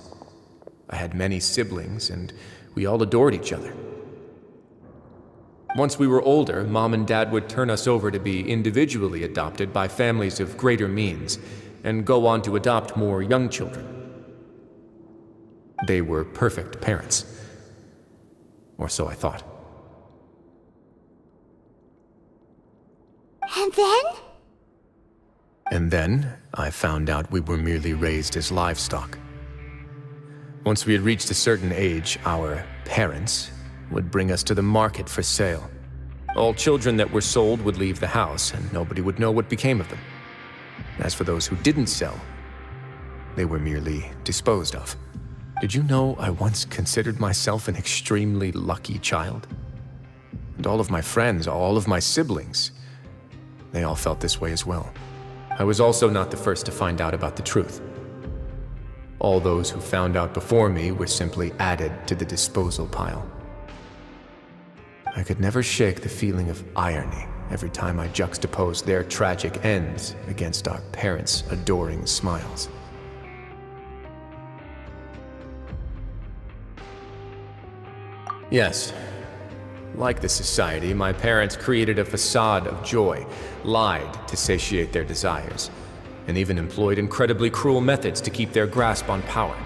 I had many siblings, and we all adored each other. Once we were older, Mom and Dad would turn us over to be individually adopted by families of greater means, and go on to adopt more young children. They were perfect parents. Or so I thought. And then? And then, I found out we were merely raised as livestock. Once we had reached a certain age, our parents would bring us to the market for sale. All children that were sold would leave the house, and nobody would know what became of them. As for those who didn't sell, they were merely disposed of. Did you know I once considered myself an extremely lucky child? And all of my friends, all of my siblings, they all felt this way as well. I was also not the first to find out about the truth. All those who found out before me were simply added to the disposal pile. I could never shake the feeling of irony every time I juxtaposed their tragic ends against our parents' adoring smiles. Yes, like the society, my parents created a facade of joy, lied to satiate their desires, and even employed incredibly cruel methods to keep their grasp on power.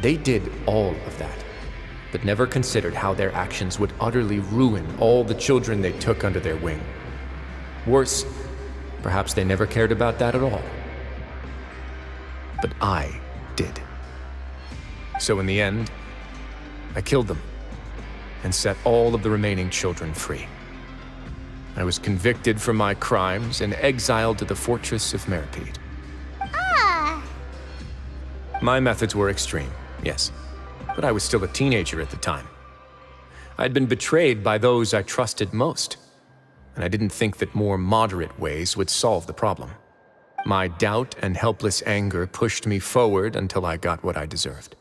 They did all of that, but never considered how their actions would utterly ruin all the children they took under their wing. Worse, perhaps they never cared about that at all. But I did. So in the end, I killed them and set all of the remaining children free. I was convicted for my crimes and exiled to the fortress of Meripede. Ah! My methods were extreme, yes, but I was still a teenager at the time. I'd been betrayed by those I trusted most, and I didn't think that more moderate ways would solve the problem. My doubt and helpless anger pushed me forward until I got what I deserved.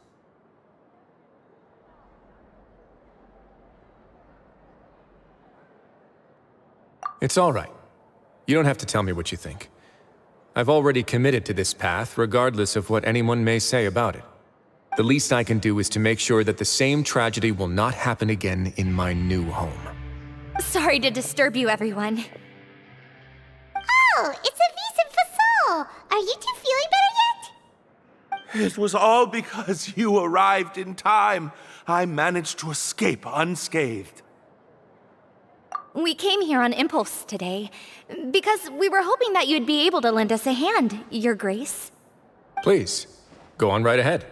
It's all right. You don't have to tell me what you think. I've already committed to this path, regardless of what anyone may say about it. The least I can do is to make sure that the same tragedy will not happen again in my new home. Sorry to disturb you, everyone. Oh, it's a vis and fasol. Are you two feeling better yet? It was all because you arrived in time. I managed to escape unscathed. We came here on impulse today, because we were hoping that you'd be able to lend us a hand, Your Grace. Please, go on right ahead.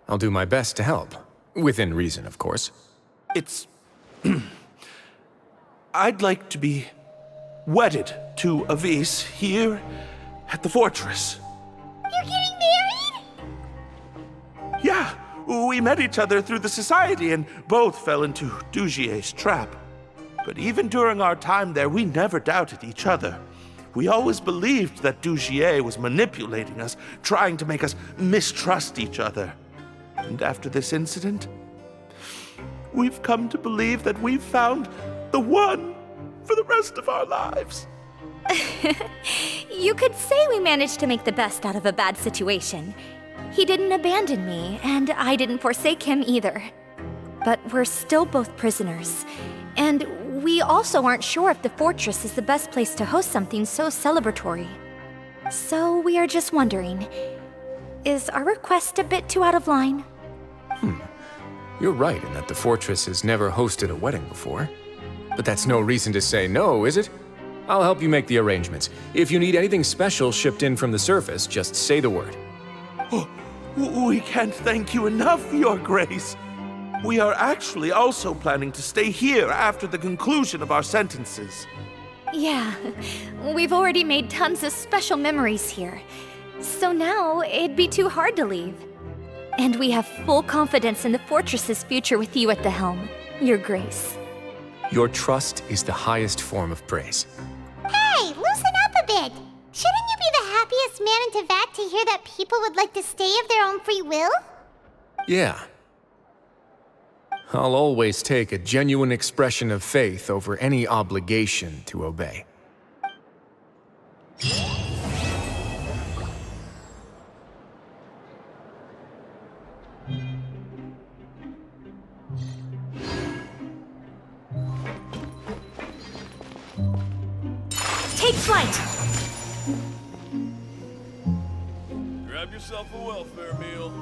I'll do my best to help. Within reason, of course. It's... I'd like to be wedded to Avis here at the fortress. You're getting married? Yeah, we met each other through the society and both fell into Dugier's trap. But even during our time there, we never doubted each other. We always believed that Dugier was manipulating us, trying to make us mistrust each other. And after this incident, we've come to believe that we've found the one for the rest of our lives. You could say we managed to make the best out of a bad situation. He didn't abandon me, and I didn't forsake him either. But we're still both prisoners. And we also aren't sure if the fortress is the best place to host something so celebratory. So we are just wondering, is our request a bit too out of line? You're right in that the fortress has never hosted a wedding before. But that's no reason to say no, is it? I'll help you make the arrangements. If you need anything special shipped in from the surface, just say the word. Oh, we can't thank you enough, Your Grace. We are actually also planning to stay here after the conclusion of our sentences. Yeah, we've already made tons of special memories here. So now, it'd be too hard to leave. And we have full confidence in the fortress's future with you at the helm, Your Grace. Your trust is the highest form of praise. Hey, loosen up a bit! Shouldn't you be the happiest man in Teyvat to hear that people would like to stay of their own free will? Yeah. I'll always take a genuine expression of faith over any obligation to obey. Take flight! Grab yourself a welfare meal.